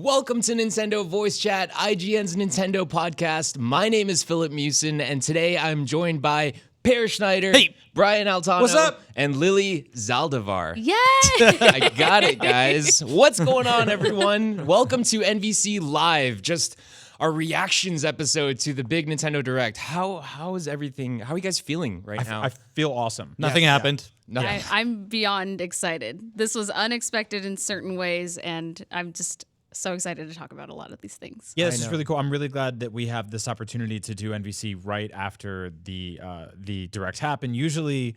Welcome to Nintendo Voice Chat, IGN's Nintendo podcast. My name is Philip Mewson, and today I'm joined by Per Schneider, Brian Altano, what's up? And Lily Zaldivar. Yay! I got it, guys. What's going on, everyone? Welcome to NVC Live, just our reactions episode to the big Nintendo Direct. How is everything? How are you guys feeling right now? I feel awesome. Nothing happened. Nothing. I'm beyond excited. This was unexpected in certain ways, and I'm just so excited to talk about a lot of these things. Yeah, this is really cool. I'm really glad that we have this opportunity to do NVC right after the Direct happen. Usually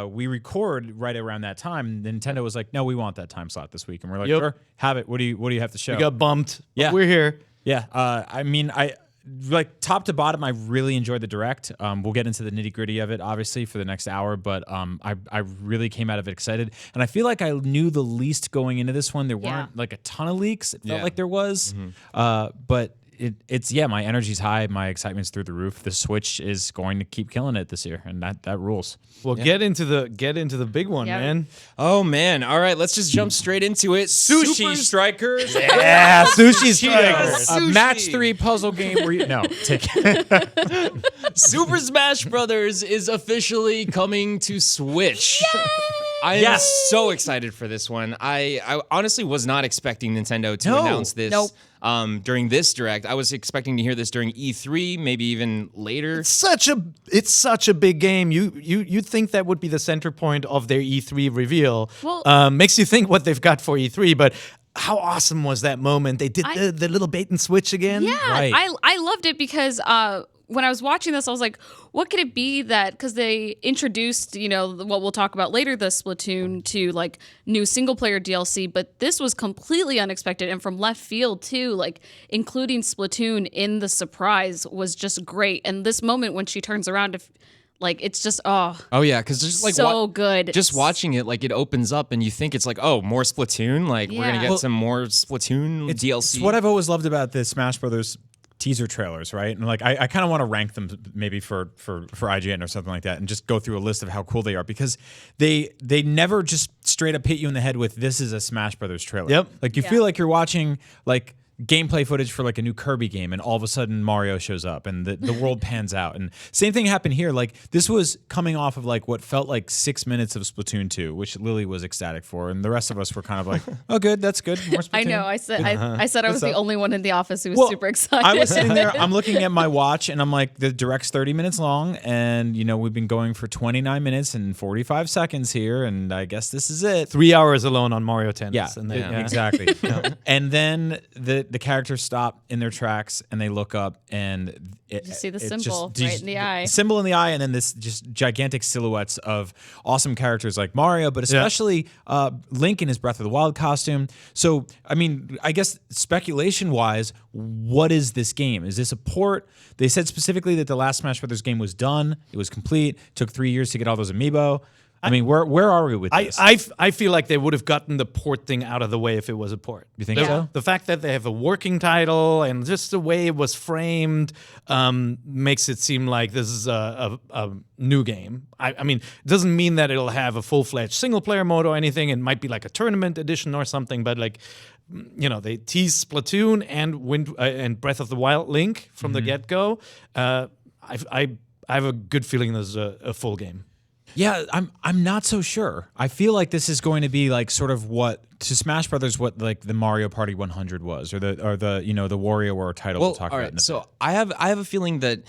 we record right around that time. Nintendo was like, no, we want that time slot this week. And we're like, sure, have it. What do you have to show? We got bumped. Yeah. But we're here. Yeah. I mean, like top to bottom, I really enjoyed the Direct. We'll get into the nitty gritty of it, obviously, for the next hour. But I really came out of it excited, and I feel like I knew the least going into this one. There weren't like a ton of leaks. It felt like there was, but it's my energy's high, my excitement's through the roof. The Switch is going to keep killing it this year, and that rules. Well, get into the big one, man. Oh, man. All right, let's just jump straight into it. Sushi Strikers. Yeah, Sushi Striker. A match 3 puzzle game where Super Smash Brothers is officially coming to Switch. I am so excited for this one. I honestly was not expecting Nintendo to announce this during this Direct. I was expecting to hear this during E3, maybe even later. It's such a big game. You'd think that would be the center point of their E3 reveal. Well, makes you think what they've got for E3, but how awesome was that moment? They did the little bait and switch again. Yeah, Right. I loved it because when I was watching this, I was like, what could it be that, because they introduced, what we'll talk about later, the Splatoon to like new single player DLC, but this was completely unexpected and from left field too, like including Splatoon in the surprise was just great. And this moment when she turns around, it's just, oh yeah, because just like so good. Just watching it, like it opens up and you think it's like, oh, more Splatoon, like we're gonna get some more Splatoon DLC. It's what I've always loved about the Smash Brothers teaser trailers, right? And like I kind of want to rank them maybe for IGN or something like that, and just go through a list of how cool they are, because they never just straight up hit you in the head with this is a Smash Brothers trailer. Yep. Like you feel like you're watching like gameplay footage for like a new Kirby game, and all of a sudden Mario shows up and the world pans out. And same thing happened here. Like this was coming off of like what felt like 6 minutes of Splatoon 2, which Lily was ecstatic for, and the rest of us were kind of like, oh good, that's good. More Splatoon. I know. I said I was the only one in the office who was super excited. I was sitting there, I'm looking at my watch, and I'm like, the Direct's 30 minutes long, and we've been going for 29 minutes and 45 seconds here, and I guess this is it. 3 hours alone on Mario Tennis. Yeah, exactly. And then the characters stop in their tracks and they look up, and you see the it's symbol just, right in the eye. Symbol in the eye, and then this just gigantic silhouettes of awesome characters like Mario, but especially Link in his Breath of the Wild costume. So, I mean, I guess speculation-wise, what is this game? Is this a port? They said specifically that the last Smash Brothers game was done. It was complete. It took 3 years to get all those amiibo. I mean, where are we with this? I feel like they would have gotten the port thing out of the way if it was a port. You think so? The fact that they have a working title and just the way it was framed makes it seem like this is a new game. I mean, it doesn't mean that it'll have a full-fledged single-player mode or anything. It might be like a tournament edition or something, but like, they tease Splatoon and Breath of the Wild Link from the get-go. I have a good feeling this is a full game. Yeah, I'm not so sure. I feel like this is going to be like sort of what to Smash Brothers what like the Mario Party 100 was, or the the WarioWare title we'll talk about. So I have a feeling that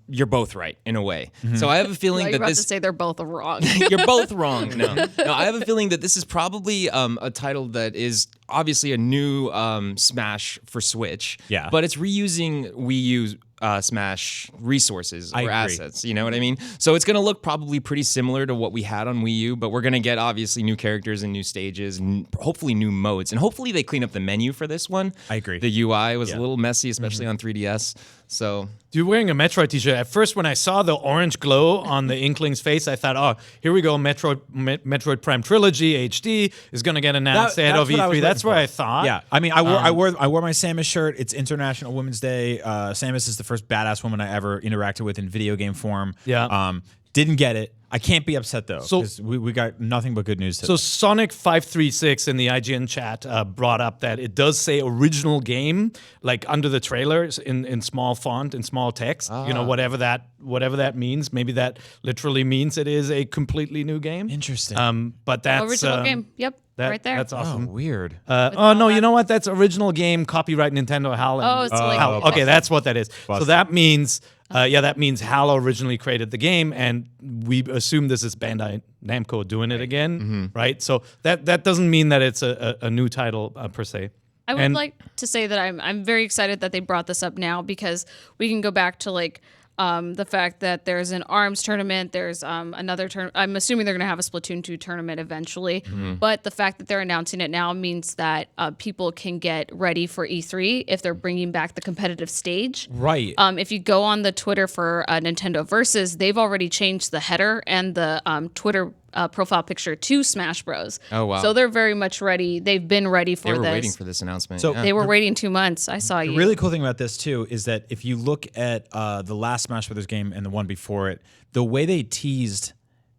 you're both right in a way. So I have a feeling You're that about to say they're both wrong. You're both wrong. No, I have a feeling that this is probably a title that is obviously a new Smash for Switch. Yeah, but it's reusing Wii U Smash resources or assets, you know what I mean? So it's going to look probably pretty similar to what we had on Wii U, but we're going to get obviously new characters and new stages and hopefully new modes. And hopefully they clean up the menu for this one. I agree. The UI was a little messy, especially on 3DS. So you're wearing a Metroid t-shirt. At first, when I saw the orange glow on the Inkling's face, I thought, oh, here we go. Metroid Prime Trilogy HD is going to get announced ahead of E3. That's what I thought. Yeah, I mean, I wore my Samus shirt. It's International Women's Day. Samus is the first badass woman I ever interacted with in video game form. Yeah. Didn't get it. I can't be upset though, because we got nothing but good news today. So Sonic536 in the IGN chat brought up that it does say original game, like under the trailers in small font, in small text. You know, whatever that means. Maybe that literally means it is a completely new game. Interesting. But that's Original game. Yep. Right there. That's awesome. Oh, weird. No, you know what? That's original game, copyright Nintendo HAL. Oh, it's like okay, that's what that is. So Busted. that means, that means HAL originally created the game, and we assume this is Bandai Namco doing it again, right? So that doesn't mean that it's a new title per se. I would like to say that I'm very excited that they brought this up now, because we can go back to like the fact that there's an ARMS tournament, there's another tournament. I'm assuming they're going to have a Splatoon 2 tournament eventually, but the fact that they're announcing it now means that people can get ready for E3 if they're bringing back the competitive stage. Right. If you go on the Twitter for Nintendo Versus, they've already changed the header and the Twitter profile picture to Smash Bros. Oh, wow. So they're very much ready. They've been ready for They were this. waiting for this announcement. So- yeah. They were waiting 2 months. I saw you. The really cool thing about this too is that if you look at the last Smash Brothers game and the one before it, the way they teased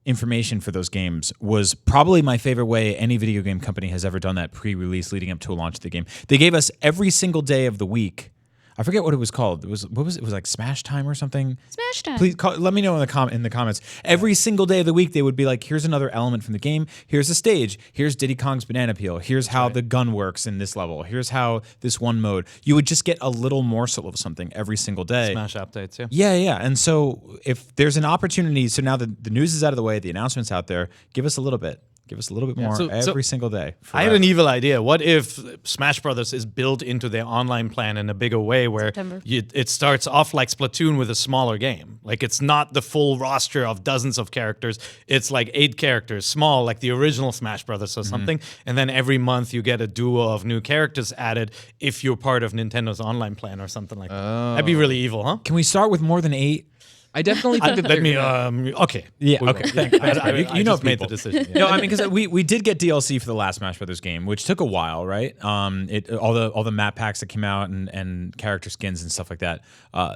information for those games was probably my favorite way any video game company has ever done that pre-release leading up to a launch of the game. They gave us every single day of the week. I forget what it was called. It was like Smash Time or something. Smash Time. Please let me know in the comments. Every single day of the week, they would be like, "Here's another element from the game. Here's a stage. Here's Diddy Kong's Banana Peel. Here's how the gun works in this level. Here's how this one mode." You would just get a little morsel of something every single day. Smash updates, yeah. Yeah. And so if there's an opportunity, so now the news is out of the way, the announcement's out there. Give us a little bit. Give us a little bit more So- every single day. I had an evil idea. What if Smash Brothers is built into their online plan in a bigger way, where it starts off like Splatoon with a smaller game? Like, it's not the full roster of dozens of characters. It's like 8 characters, small, like the original Smash Brothers or something. And then every month you get a duo of new characters added if you're part of Nintendo's online plan or something like that. That'd be really evil, huh? Can we start with more than 8? I definitely think that Let they're me. Okay. Yeah. We'll Okay. go. You know just made the people. decision. No, I mean, because we did get DLC for the last Smash Brothers game, which took a while, right? All the map packs that came out and character skins and stuff like that.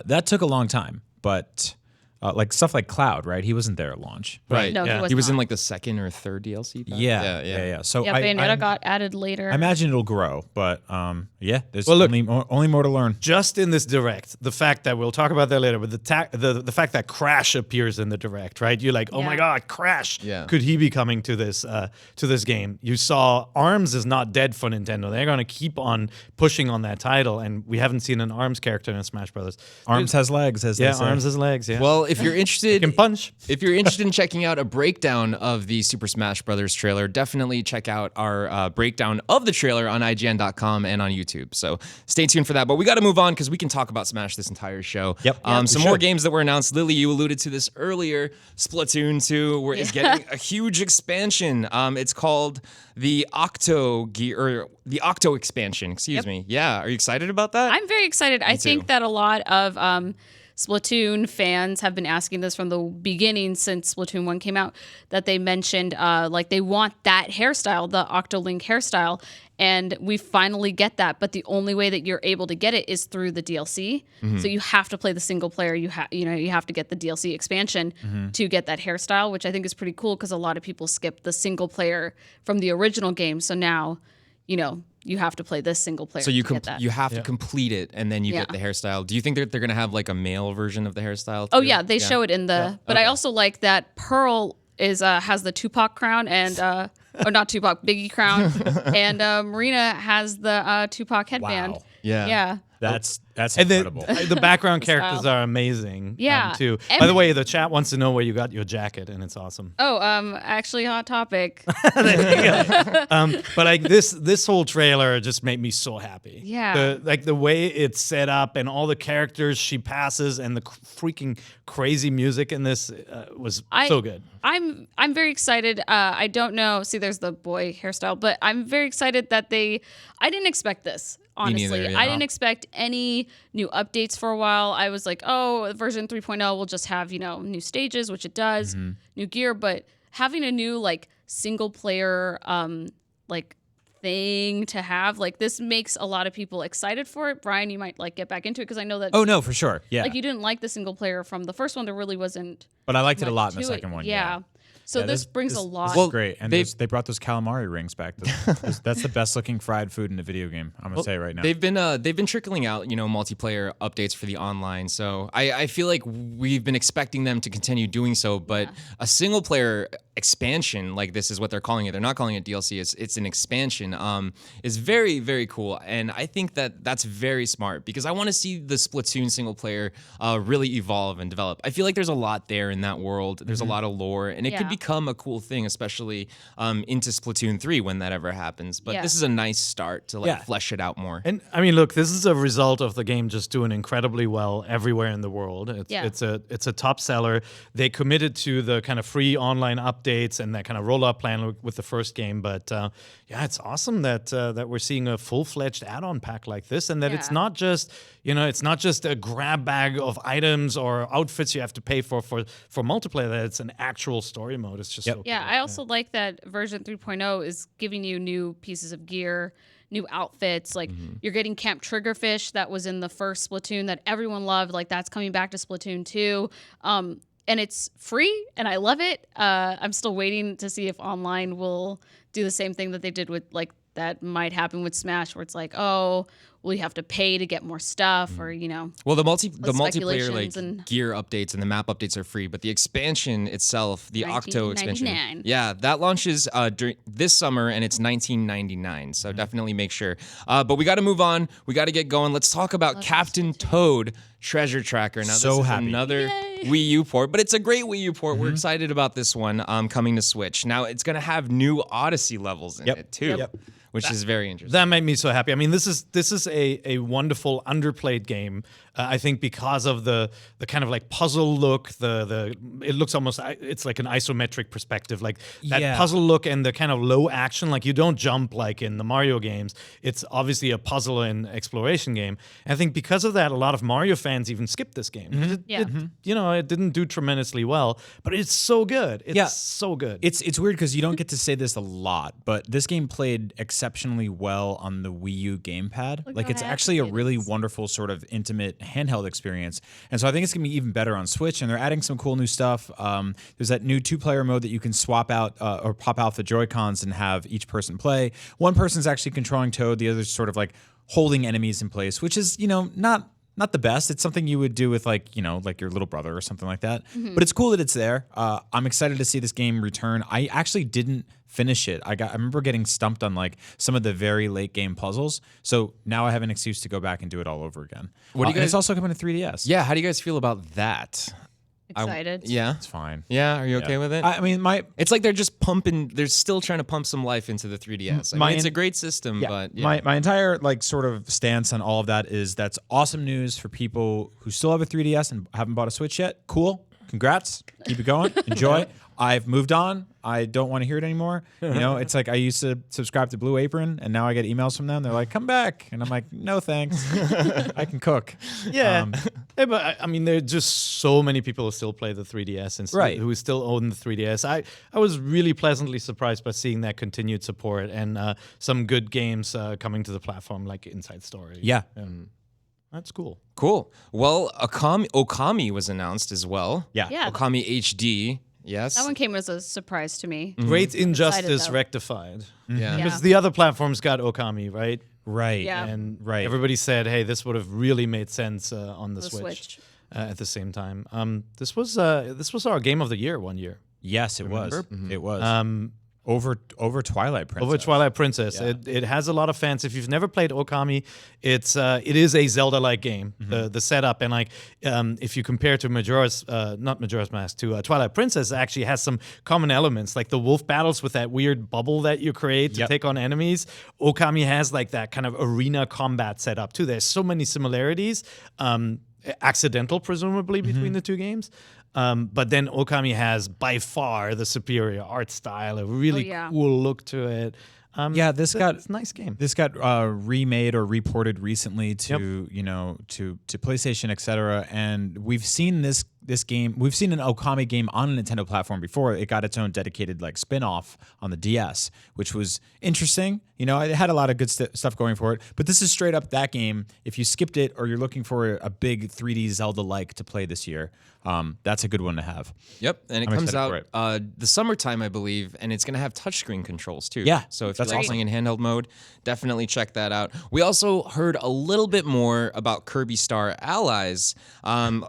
That took a long time, but like stuff like Cloud, right? He wasn't there at launch. right. No, Yeah. he was in not. like the second or third DLC. pack? Yeah. So Yeah, Bayonetta got added later. I imagine it'll grow, but there's Well, look- only more to learn. Just in this direct, the fact that we'll talk about that later, but the fact that Crash appears in the direct, right? You're like, oh my Yeah. God, Crash! Yeah. Could he be coming to this game? You saw ARMS is not dead for Nintendo. They're going to keep on pushing on that title, and we haven't seen an ARMS character in Smash Brothers. Arms has legs, as Yeah, they say. ARMS has legs. Yeah. Well, if you're interested, can punch. if you're interested in checking out a breakdown of the Super Smash Brothers trailer, definitely check out our breakdown of the trailer on IGN.com and on YouTube. So stay tuned for that. But we got to move on because we can talk about Smash this entire show. Yep. Some more games that were announced. Lily, you alluded to this earlier. Splatoon 2 is getting a huge expansion. It's called the Octo expansion. Excuse me. Yeah. Are you excited about that? I'm very excited. I think that a lot of Splatoon fans have been asking this from the beginning since Splatoon 1 came out, that they mentioned like they want that hairstyle, the Octolink hairstyle, and we finally get that. But the only way that you're able to get it is through the DLC. So you have to play the single player. You have to get the DLC expansion to get that hairstyle, which I think is pretty cool because a lot of people skip the single player from the original game. So now, you have to play this single player. So you to get that. you have to complete it and then you get Yeah. the hairstyle. Do you think they're going to have like a male version of the hairstyle? Oh too? yeah, they show it in the. But I also like that Pearl has the Tupac crown and or not Tupac, Biggie crown, and Marina has the Tupac headband. Wow. Yeah. That's And then incredible. the background characters are amazing. Yeah. Too. And- By the way, the chat wants to know where you got your jacket, and it's awesome. Oh, actually, Hot Topic. But like this whole trailer just made me so happy. Yeah. The way it's set up and all the characters she passes and the freaking crazy music in this was so good. I'm very excited. I don't know. See, there's the boy hairstyle, but I'm very excited that I didn't expect this. Honestly, neither, yeah. I didn't expect any new updates for a while. I was like, oh, version 3.0 will just have new stages, which it does, new gear, but having a new like single player thing to have. Like, this makes a lot of people excited for it. Brian, you might like get back into it because I know that. Oh no, for sure. Yeah. Like, you didn't like the single player from the first one. There really wasn't. But I liked it a much lot in the to it. second one. Yeah. So Yeah, this brings a lot. Well, great. And they brought those calamari rings back. That's the best looking fried food in a video game. I'm gonna say right now. They've been trickling out, multiplayer updates for the online. So I feel like we've been expecting them to continue doing so. But a single player expansion like this is what they're calling it. They're not calling it DLC. It's an expansion. Is very, very cool. And I think that's very smart because I want to see the Splatoon single player really evolve and develop. I feel like there's a lot there in that world. There's a lot of lore, and it could become a cool thing, especially into Splatoon 3 when that ever happens. But this is a nice start to flesh it out more. And I mean, look, this is a result of the game just doing incredibly well everywhere in the world. It's a top seller. They committed to the kind of free online updates and that kind of roll-up plan with the first game. But it's awesome that we're seeing a full-fledged add-on pack like this, and that it's not just a grab bag of items or outfits you have to pay for multiplayer. That it's an actual story mode. It's just so cool. I also like that version 3.0 is giving you new pieces of gear, new outfits. Like you're getting Camp Triggerfish that was in the first Splatoon that everyone loved. Like that's coming back to Splatoon 2. And it's free, and I love it. I'm still waiting to see if online will do the same thing that they did with, like, that might happen with Smash, where it's like, oh, well, you have to pay to get more stuff, or Well, the multiplayer and gear updates and the map updates are free, but the expansion itself, the Octo expansion, $19.99. that launches during this summer, and it's $19.99. So definitely make sure. But we got to move on. We got to get going. Let's talk about Captain Toad Treasure Tracker. Now, this is another Wii U port, but it's a great Wii U port. We're excited about this one coming to Switch. Now, it's going to have new Odyssey levels in it too. Which is very interesting. That made me so happy. I mean, this is a wonderful underplayed game. I think because of the kind of like puzzle look, it looks almost, it's like an isometric perspective, like that puzzle look and the kind of low action. Like you don't jump like in the Mario games. It's obviously a puzzle and exploration game. And I think because of that, a lot of Mario fans even skipped this game. It didn't do tremendously well, but it's so good. It's so good. It's weird because you don't get to say this a lot, but this game played exceptionally well on the Wii U gamepad. Like it's actually a really wonderful sort of intimate handheld experience. And so I think it's gonna be even better on Switch, and they're adding some cool new stuff. There's that new 2-player mode that you can swap out or pop out the Joy-Cons and have each person play. One person's actually controlling Toad, the other's sort of like holding enemies in place, which is, not the best. It's something you would do with like your little brother or something like that. But it's cool that it's there. I'm excited to see this game return. I actually didn't finish it. I remember getting stumped on like some of the very late game puzzles. So now I have an excuse to go back and do it all over again. What do you guys? It's also coming to 3DS. Yeah. How do you guys feel about that? Excited. It's fine. Yeah. Are you okay with it? I mean, it's like they're just pumping. They're still trying to pump some life into the 3DS. I mean, it's a great system, but my entire like sort of stance on all of that is that's awesome news for people who still have a 3DS and haven't bought a Switch yet. Cool. Congrats. Keep it going. Enjoy. I've moved on. I don't want to hear it anymore. It's like I used to subscribe to Blue Apron, and now I get emails from them. They're like, "Come back," and I'm like, "No, thanks. I can cook." But I mean, there are just so many people who still play the 3DS and who still own the 3DS. I was really pleasantly surprised by seeing that continued support and some good games coming to the platform, like Inside Story. Yeah. That's cool. Cool. Well, Okami was announced as well. Yeah. Okami HD. Yes. That one came as a surprise to me. Great injustice rectified. Yeah. Because the other platforms got Okami, right? Right. Yeah. And everybody said, hey, this would have really made sense on the Switch. At the same time. This was our game of the year one year. Yes, it was. It was. Over Twilight Princess. Over Twilight Princess. Yeah. It has a lot of fans. If you've never played Okami, it is a Zelda-like game. The setup and if you compare to not Majora's Mask, to Twilight Princess, it actually has some common elements, like the wolf battles with that weird bubble that you create to take on enemies. Okami has like that kind of arena combat setup too. There's so many similarities, accidental presumably between the two games. But then Okami has by far the superior art style, a really cool look to it. This got it's a nice game. This got remade or reported recently to to PlayStation, etc. And we've seen this this game. We've seen an Okami game on a Nintendo platform before. It got its own dedicated like spin-off on the DS, which was interesting. You know, it had a lot of good stuff going for it. But this is straight up that game. If you skipped it or you're looking for a big 3D Zelda-like to play this year, that's a good one to have. Yep, and it comes out the summertime, I believe, and it's going to have touchscreen controls too. Yeah, so if you're playing in handheld mode, definitely check that out. We also heard a little bit more about Kirby Star Allies,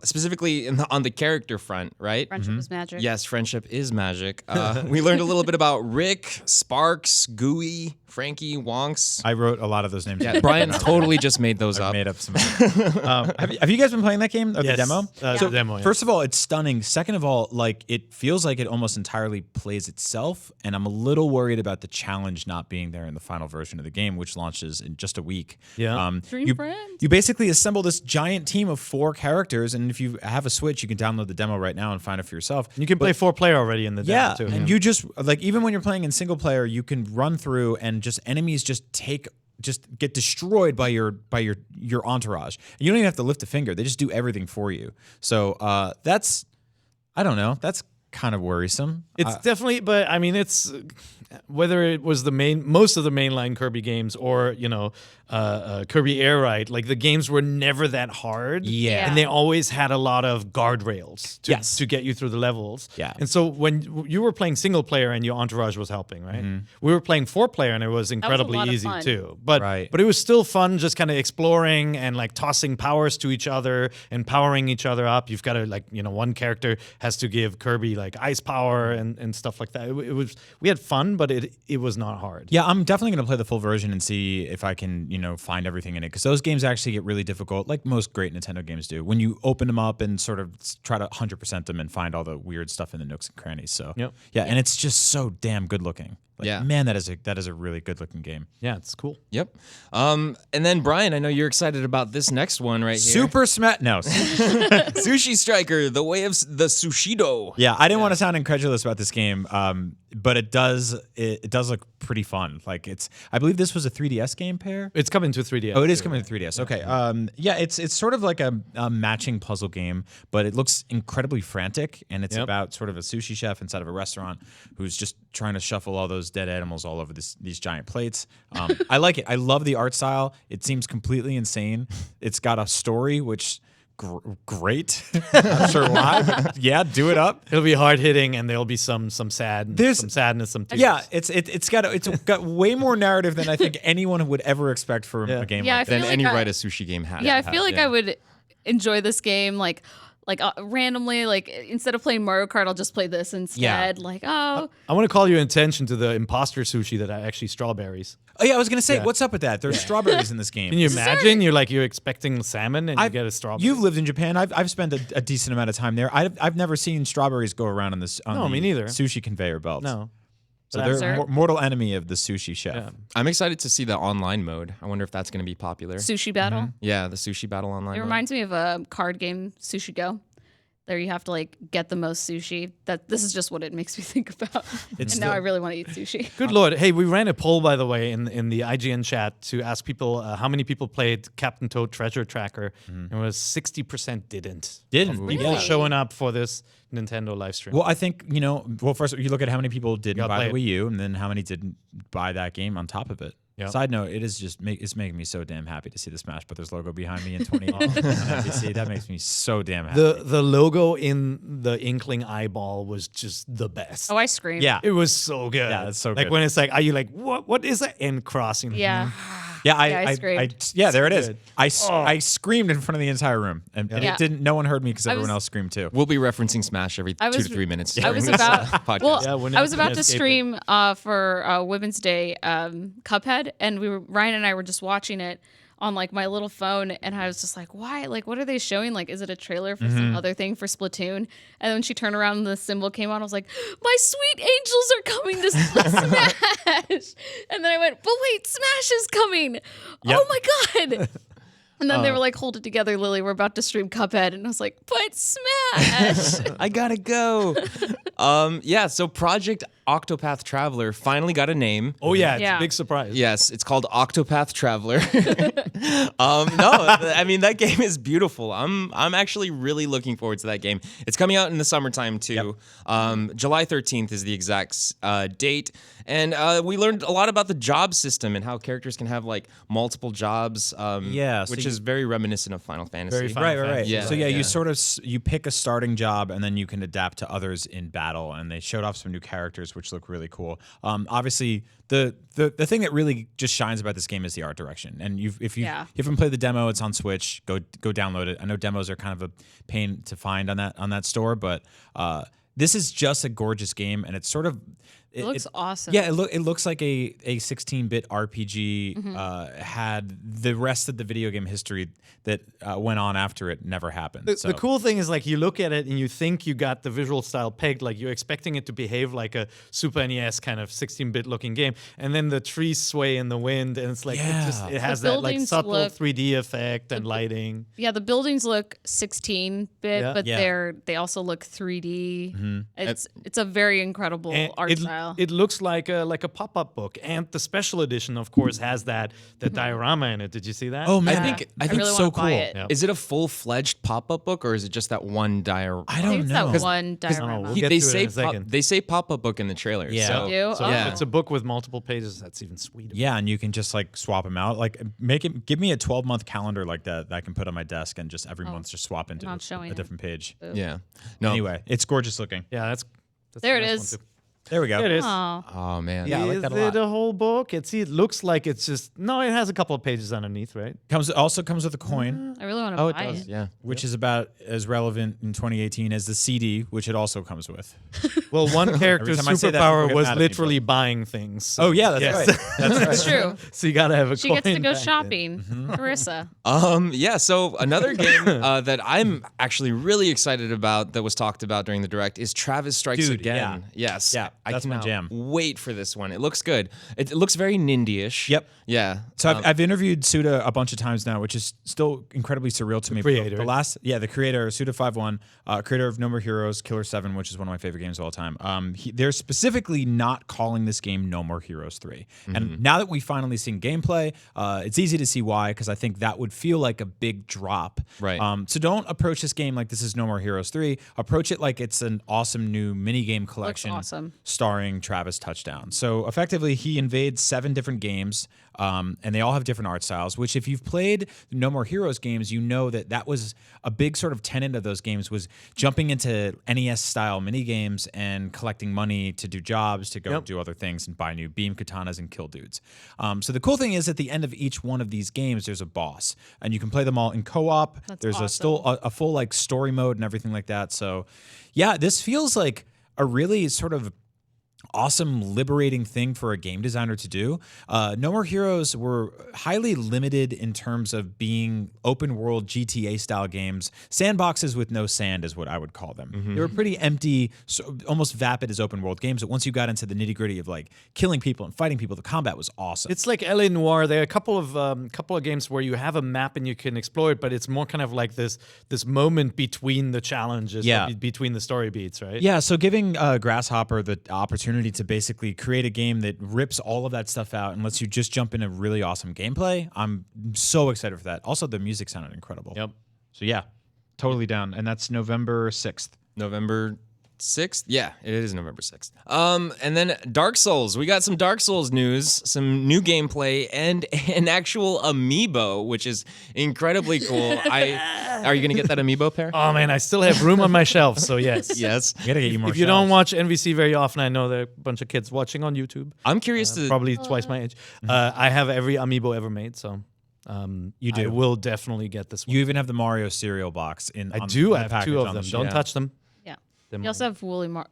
specifically on the character front, right? Friendship is magic. Yes, friendship is magic. We learned a little bit about Rick, Sparks, Gooey, Frankie, Wonks. I wrote a lot of those names. Yeah, Brian totally just made those up. Made up some. Have you guys been playing that game or the demo? The demo. Yeah. First of all, it's stunning. Second of all, like it feels like it almost entirely plays itself, and I'm a little worried about the challenge not being there in the final version of the game, which launches in just a week. Yeah. You basically assemble this giant team of 4 characters, and if you have a Switch, you can download the demo right now and find it for yourself. You can play 4-player already in the demo too. And you just like even when you're playing in single player, you can run through and just enemies just get destroyed by your entourage. You don't even have to lift a finger. They just do everything for you. So that's, I don't know, that's kind of worrisome. It's definitely, but I mean, it's whether it was most of the mainline Kirby games or Kirby Air Ride, like the games were never that hard. Yeah. And they always had a lot of guardrails to get you through the levels. Yeah. And so when you were playing single player and your entourage was helping, right? We were playing 4-player and it was incredibly easy too. But it was still fun just kind of exploring and like tossing powers to each other and powering each other up. You've got to one character has to give Kirby like ice power and stuff like that. We had fun, but it was not hard. Yeah, I'm definitely going to play the full version and see if I can, find everything in it. Because those games actually get really difficult, like most great Nintendo games do, when you open them up and sort of try to 100% them and find all the weird stuff in the nooks and crannies. So, yeah, and it's just so damn good looking. Like, man, that is a really good looking game. Yeah, it's cool. Yep. And then Brian, I know you're excited about this next one right here. Super Smash. No. Sushi Striker, the way of the Sushido. Yeah, I didn't want to sound incredulous about this game, but it does look pretty fun. Like I believe this was a 3DS game pair. It's coming to 3DS. Oh, it is coming to 3DS. Okay. Yeah, it's sort of like a matching puzzle game, but it looks incredibly frantic, and it's about sort of a sushi chef inside of a restaurant who's just trying to shuffle all those dead animals all over these giant plates. I like it. I love the art style. It seems completely insane. It's got a story, which great. Not sure why, but yeah, do it up. It'll be hard hitting, and there'll be some sadness, some tears. Yeah, it's got way more narrative than I think anyone would ever expect from a game like that. Than any Write a Sushi game has. Yeah, I feel like I would enjoy this game randomly, like instead of playing Mario Kart, I'll just play this instead. I want to call your attention to the imposter sushi that are actually strawberries. Oh yeah, I was gonna say, what's up with that? There's strawberries in this game. Can you imagine? You're expecting salmon and you get a strawberry. You've lived in Japan. I've spent a decent amount of time there. I've never seen strawberries go around on the me neither. Sushi conveyor belts. No. So they're a mortal enemy of the sushi chef. Yeah. I'm excited to see the online mode. I wonder if that's going to be popular. Sushi Battle. Yeah, the Sushi Battle online. It reminds me of a card game, Sushi Go. There you have to get the most sushi. This is just what it makes me think about. Now I really want to eat sushi. Good Lord. Hey, we ran a poll, by the way, in the IGN chat to ask people how many people played Captain Toad Treasure Tracker. It was 60% didn't. People showing up for this Nintendo live stream. Well, I think, first you look at how many people didn't buy the Wii U and then how many didn't buy that game on top of it. Yep. Side note, it is it's making me so damn happy to see the Smash Brothers logo behind me in 20 on NVC. That makes me so damn happy. The logo in the Inkling eyeball was just the best. Oh, I screamed. Yeah. It was so good. Yeah, it's so good. When it's are you what is that? And crossing. Yeah. Yeah, I screamed. There it is. I screamed in front of the entire room, and it didn't. No one heard me because everyone else screamed too. We'll be referencing Smash every 2 to 3 minutes. I was about podcast. I was about to stream for Women's Day Cuphead, and Ryan and I were just watching it on my little phone, and I was just like, why? What are they showing? Is it a trailer for some other thing for Splatoon? And then when she turned around and the symbol came on, I was like, my sweet angels are coming to Smash. And then I went, but wait, Smash is coming. Yep. Oh my God. And then they were like, hold it together, Lily. We're about to stream Cuphead. And I was like, but Smash. I gotta go. So Project Octopath Traveler finally got a name. Oh yeah, it's Yeah. a big surprise. Yes, it's called Octopath Traveler. No, I mean that game is beautiful. I'm actually really looking forward to that game. It's coming out in the summertime too. July 13th is the exact date, and we learned a lot about the job system and how characters can have like multiple jobs. Yeah, so which you- is very reminiscent of Final Fantasy. Very Final Right. Fantasy. Yeah. So yeah, Yeah. you sort of you pick a starting job and then you can adapt to others in battle. And they showed off some new characters which look really cool. Obviously, the thing that really just shines about this game is the art direction. And if you haven't played the demo, it's on Switch. Go download it. I know demos are kind of a pain to find on that store, but this is just a gorgeous game, and it's sort of. It looks awesome. Yeah, it looks like a 16-bit RPG had the rest of the video game history that went on after it never happened. The cool thing is, like, you look at it and you think you got the visual style pegged, like you're expecting it to behave like a Super NES kind of 16-bit looking game, and then the trees sway in the wind, and it's like it has that like buildings subtle look- 3D effect and lighting. Yeah, the buildings look 16-bit, Yeah. but Yeah. they also look 3D. It's a very incredible And art style. It looks like a pop-up book, and the special edition, of course, has the diorama in it. Did you see that? Oh man, I think really so wanna cool. buy it. Yeah. Is it a full-fledged pop-up book or is it just that one diorama? I I don't think it's know. that one diorama. we'll get they to it say in a second. they say pop-up book in the trailer. Yeah. So, They do? So Yeah. if it's a book with multiple pages, that's even sweeter. Yeah, and you can just like swap them out. Like give me a 12-month calendar like that I can put on my desk and just every month just swap into not showing a it. different page. yeah. No. Anyway, it's gorgeous looking. Yeah, that's There a it nice is. one, too. There we go. There it is. Oh, Oh man. Yeah, I like is that a it lot. a whole book? It looks like it's just it has a couple of pages underneath, right? Also comes with a coin, I really want to Oh, it buy does. it. Yeah. which is about as relevant in 2018 as the CD, which it also comes with. Well, one character's time I say that, people superpower get was mad at me, literally buying things. So, Oh yeah, that's yes. right. That's right. It's true. so you gotta have a She coin. gets to go back then. shopping. Mm-hmm. Carissa. Yeah, so another game that I'm actually really excited about that was talked about during the Direct is Travis Strikes Dude, Again. yeah. Yes. Yeah, I that's my cannot jam. wait for this one. It looks good. It looks very Nindy-ish. Yep. Yeah. So I've interviewed Suda a bunch of times now, which is still incredibly surreal to me. creator. The creator, Suda51, creator of No More Heroes, Killer 7, which is one of my favorite games of all time. They're specifically not calling this game No More Heroes 3. And now that we've finally seen gameplay, it's easy to see why, because I think that would feel like a big drop. Right. So don't approach this game like this is No More Heroes 3. Approach it like it's an awesome new minigame collection awesome. starring Travis Touchdown. So effectively, he invades 7 different games, and they all have different art styles, which if you've played No More Heroes games, you know that was a big sort of tenet of those games was jumping into NES-style minigames and collecting money to do jobs, to go do other things and buy new beam katanas and kill dudes. So the cool thing is at the end of each one of these games, there's a boss, and you can play them all in co-op. There's awesome. a full like story mode and everything like that. So yeah, this feels like a really sort of awesome, liberating thing for a game designer to do. No More Heroes were highly limited in terms of being open world GTA style games. Sandboxes with no sand is what I would call them. They were pretty empty, so almost vapid as open world games. But once you got into the nitty gritty of like killing people and fighting people, the combat was awesome. It's like LA Noire. There are a couple of games where you have a map and you can explore it, but it's more kind of like this moment between the challenges, between the story beats, right? Yeah, so giving Grasshopper the opportunity to basically create a game that rips all of that stuff out and lets you just jump into really awesome gameplay, I'm so excited for that. Also, the music sounded incredible. Yep. So yeah, totally down. And that's November 6th. November 6th? Yeah, it is November 6th. And then Dark Souls. We got some Dark Souls news, some new gameplay, and an actual amiibo, which is incredibly cool. Are you going to get that amiibo pair? Oh man, I still have room on my shelf, so yes. Yes. We gotta get you more If you don't shelves. watch NVC very often, I know there are a bunch of kids watching on YouTube. I'm curious to... Probably twice my age. I have every amiibo ever made, so You do. I will definitely get this one. You even have the Mario cereal box in. I on do. the I have package 2 of on them. the Don't shelf. touch them. Yeah. Them You also have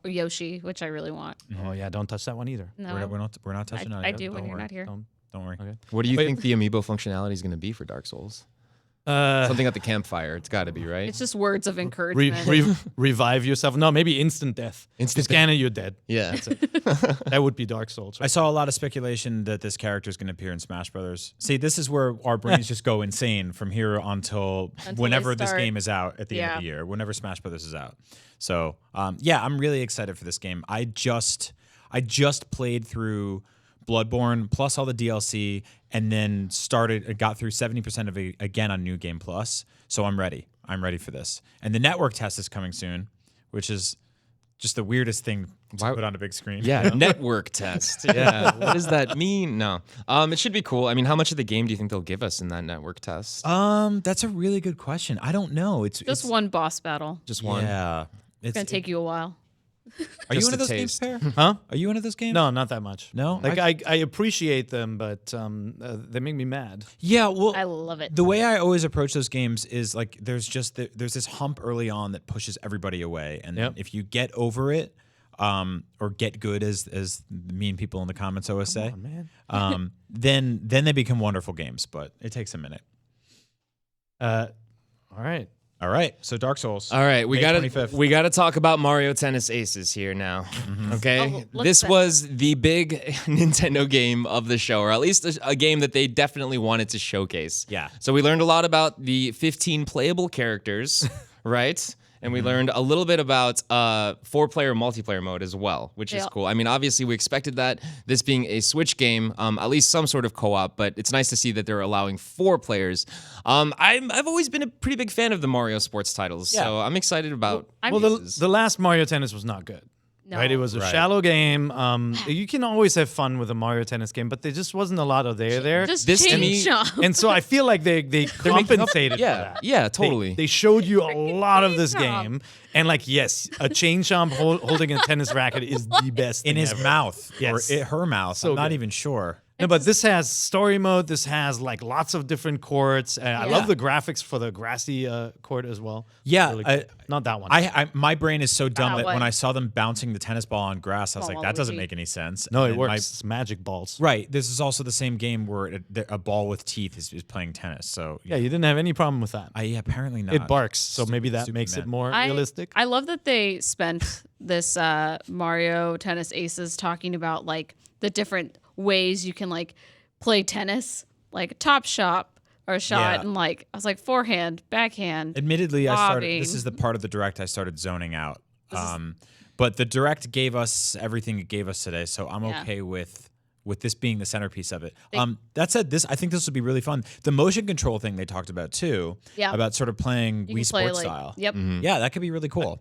Yoshi, which I really want. Oh yeah, don't touch that one either. No, We're not touching on it. I do Don't when you're worry. not here. Don't worry. Okay. What do you Wait. think the amiibo functionality is going to be for Dark Souls? Something at the campfire. It's got to be, right? It's just words of encouragement. Revive yourself. No, maybe instant death. Instant Scan it, you're dead. Yeah. That would be Dark Souls. I saw a lot of speculation that this character is going to appear in Smash Brothers. See, this is where our brains just go insane from here until whenever they this start. game is out at the end of the year, whenever Smash Brothers is out. So, yeah, I'm really excited for this game. I just played through Bloodborne plus all the DLC, and then got through 70% of it again on New Game Plus. So I'm ready. I'm ready for this. And the network test is coming soon, which is just the weirdest thing to put on a big screen. Yeah, network test. Yeah, what does that mean? No, it should be cool. I mean, how much of the game do you think they'll give us in that network test? That's a really good question. I don't know. Just one boss battle. Just one. Yeah, It's gonna take you a while. Are you Just into a those games, taste. Pear? Huh? Are you into those games? No, not that much. No? Like I appreciate them, but they make me mad. Yeah, well, I love it. the way I always approach those games is like there's this hump early on that pushes everybody away, and Yep. if you get over it, or get good, as the mean people in the comments always say, then they become wonderful games. But it takes a minute. All right. All right, so Dark Souls. All right, we May gotta 25th. we gotta talk about Mario Tennis Aces here now. Okay, Oh, this let's- was the big Nintendo game of the show, or at least a game that they definitely wanted to showcase. Yeah. So we learned a lot about the 15 playable characters, right? And we learned a little bit about 4-player multiplayer mode as well, which is Yeah. cool. I mean, obviously we expected that, this being a Switch game, at least some sort of co-op, but it's nice to see that they're allowing 4 players. I've always been a pretty big fan of the Mario sports titles, so I'm excited about. Well, the last Mario Tennis was not good. No. Right, it was a shallow game. You can always have fun with a Mario Tennis game, but there just wasn't a lot of there. Just This to me- change up. And so I feel like they compensated for Yeah, that. yeah, totally. They showed you a lot of this chain chomp. game, and like, yes, a chain chomp holding a tennis racket is the best in thing his ever. mouth Yes. or her mouth. So I'm not good. even sure. No, but this has story mode. This has like lots of different courts. I love the graphics for the grassy court as well. Yeah, Really cool. Not that one. my brain is so dumb that one. when I saw them bouncing the tennis ball on grass, I was Oh, like, that doesn't Waluigi. make any sense. no, And it then works. It's magic balls. Right. This is also the same game where a ball with teeth is playing tennis. So Yeah, you didn't have any problem with that. apparently not. It barks, so maybe that Stupid makes it man. more realistic. I love that they spent this Mario Tennis Aces talking about like the different ways you can like play tennis, like top shot or shot, Yeah. and like I was like forehand, backhand. Admittedly, bobbing. this is the part of the direct I started zoning out. But the direct gave us everything it gave us today, so I'm Yeah. okay with this being the centerpiece of it. That said, I think this would be really fun. The motion control thing they talked about too, Yeah. about sort of playing You Wii can play, Sports like- style. Yep. Yeah, that could be really cool.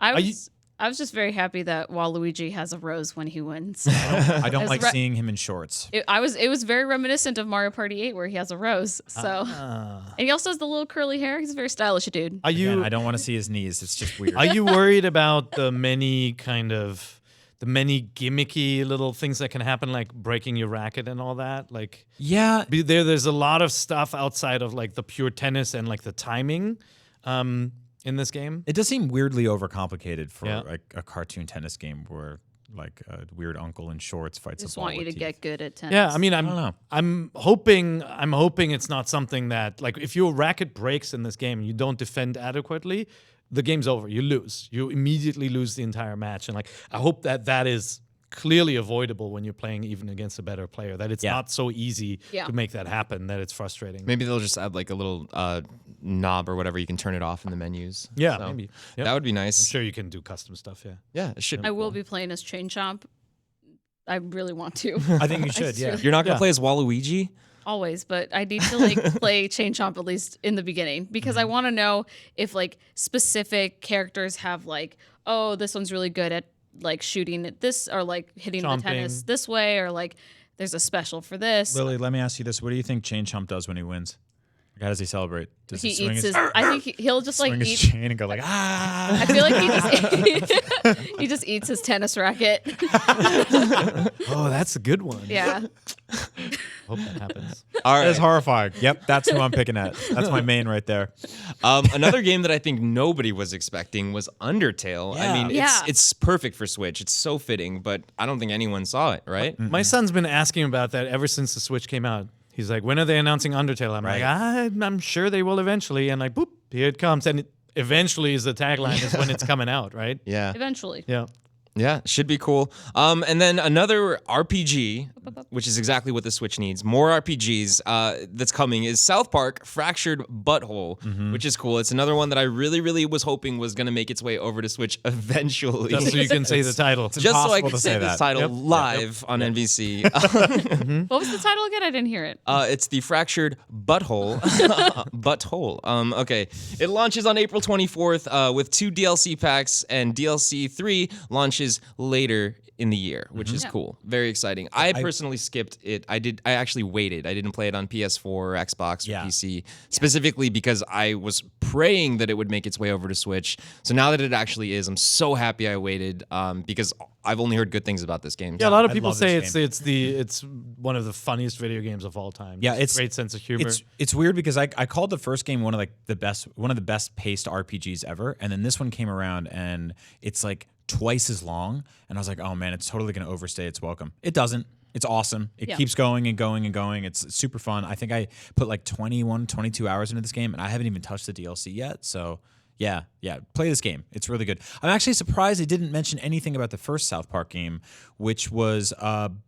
I was just very happy that Waluigi has a rose when he wins. I don't As like re- seeing him in shorts. It was very reminiscent of Mario Party 8 where he has a rose. So and he also has the little curly hair. He's a very stylish dude. Are you Again, I don't want to see his knees. It's just weird. Are you worried about the many gimmicky little things that can happen, like breaking your racket and all that? Like, Yeah. there's a lot of stuff outside of like the pure tennis and like the timing in this game. It does seem weirdly overcomplicated for Yeah. like a cartoon tennis game where like a weird uncle in shorts fights Just a ball want you with to teeth. get good at tennis. Yeah, I mean, don't know. I'm hoping it's not something that, like, if your racket breaks in this game and you don't defend adequately, the game's over. You lose. You immediately lose the entire match. And like, I hope that is clearly avoidable when you're playing even against a better player. That it's not so easy Yeah. to make that happen. That it's frustrating. Maybe they'll just add like a little knob or whatever you can turn it off in the menus. Yeah, So maybe. Yep. that would be nice. I'm sure you can do custom stuff. Yeah. Yeah, it should. I will be playing as Chain Chomp. I really want to. I think you should, yeah. You're not gonna Yeah. play as Waluigi. Always, but I need to like play Chain Chomp at least in the beginning because I want to know if like specific characters have like, oh, this one's really good at like shooting at this or like hitting the tennis Chomping. this way or like there's a special for this. Lily, let me ask you this. What do you think Chain Chomp does when he wins? Like, how does he celebrate? Does He swing eats his. I think he'll just like swing his eat. chain and go like, ah? I feel like he just eats his tennis racket. Oh, that's a good one. Yeah. Hope that happens. All That is right. horrifying. Yep, that's who I'm picking at. That's my main right there. Another game that I think nobody was expecting was Undertale. I mean, Yeah. it's perfect for Switch. It's so fitting, but I don't think anyone saw it, right? My son's been asking about that ever since the Switch came out. He's like, when are they announcing Undertale? I'm like, I'm sure they will eventually. And like, boop, here it comes. And it eventually is the tagline is when it's coming out, right? Yeah. Eventually. Yeah. Yeah, should be cool. And then another RPG, which is exactly what the Switch needs. More RPGs that's coming is South Park Fractured Butthole, which is cool. It's another one that I really, really was hoping was going to make its way over to Switch eventually. Just so you can say the title. Just so I impossible can to say say this that. title live on NVC. What was the title again? I didn't hear it. It's the Fractured Butthole. Butthole. Okay. It launches on April 24th with 2 DLC packs, and DLC 3 launches later in the year, which is cool. Very exciting. I personally skipped it. I actually waited. I didn't play it on PS4 or Xbox or PC, specifically because I was praying that it would make its way over to Switch. So now that it actually is, I'm so happy I waited because I've only heard good things about this game. Yeah, a lot of people love say this it's one of the funniest video games of all time. Yeah, it's great sense of humor. It's weird because I called the first game one of the best paced RPGs ever, and then this one came around and it's like twice as long, and I was like, oh man, it's totally going to overstay its welcome. It doesn't. It's awesome. It keeps going and going and going. It's super fun. I think I put like 21, 22 hours into this game, and I haven't even touched the DLC yet. So yeah, play this game. It's really good. I'm actually surprised they didn't mention anything about the first South Park game, which was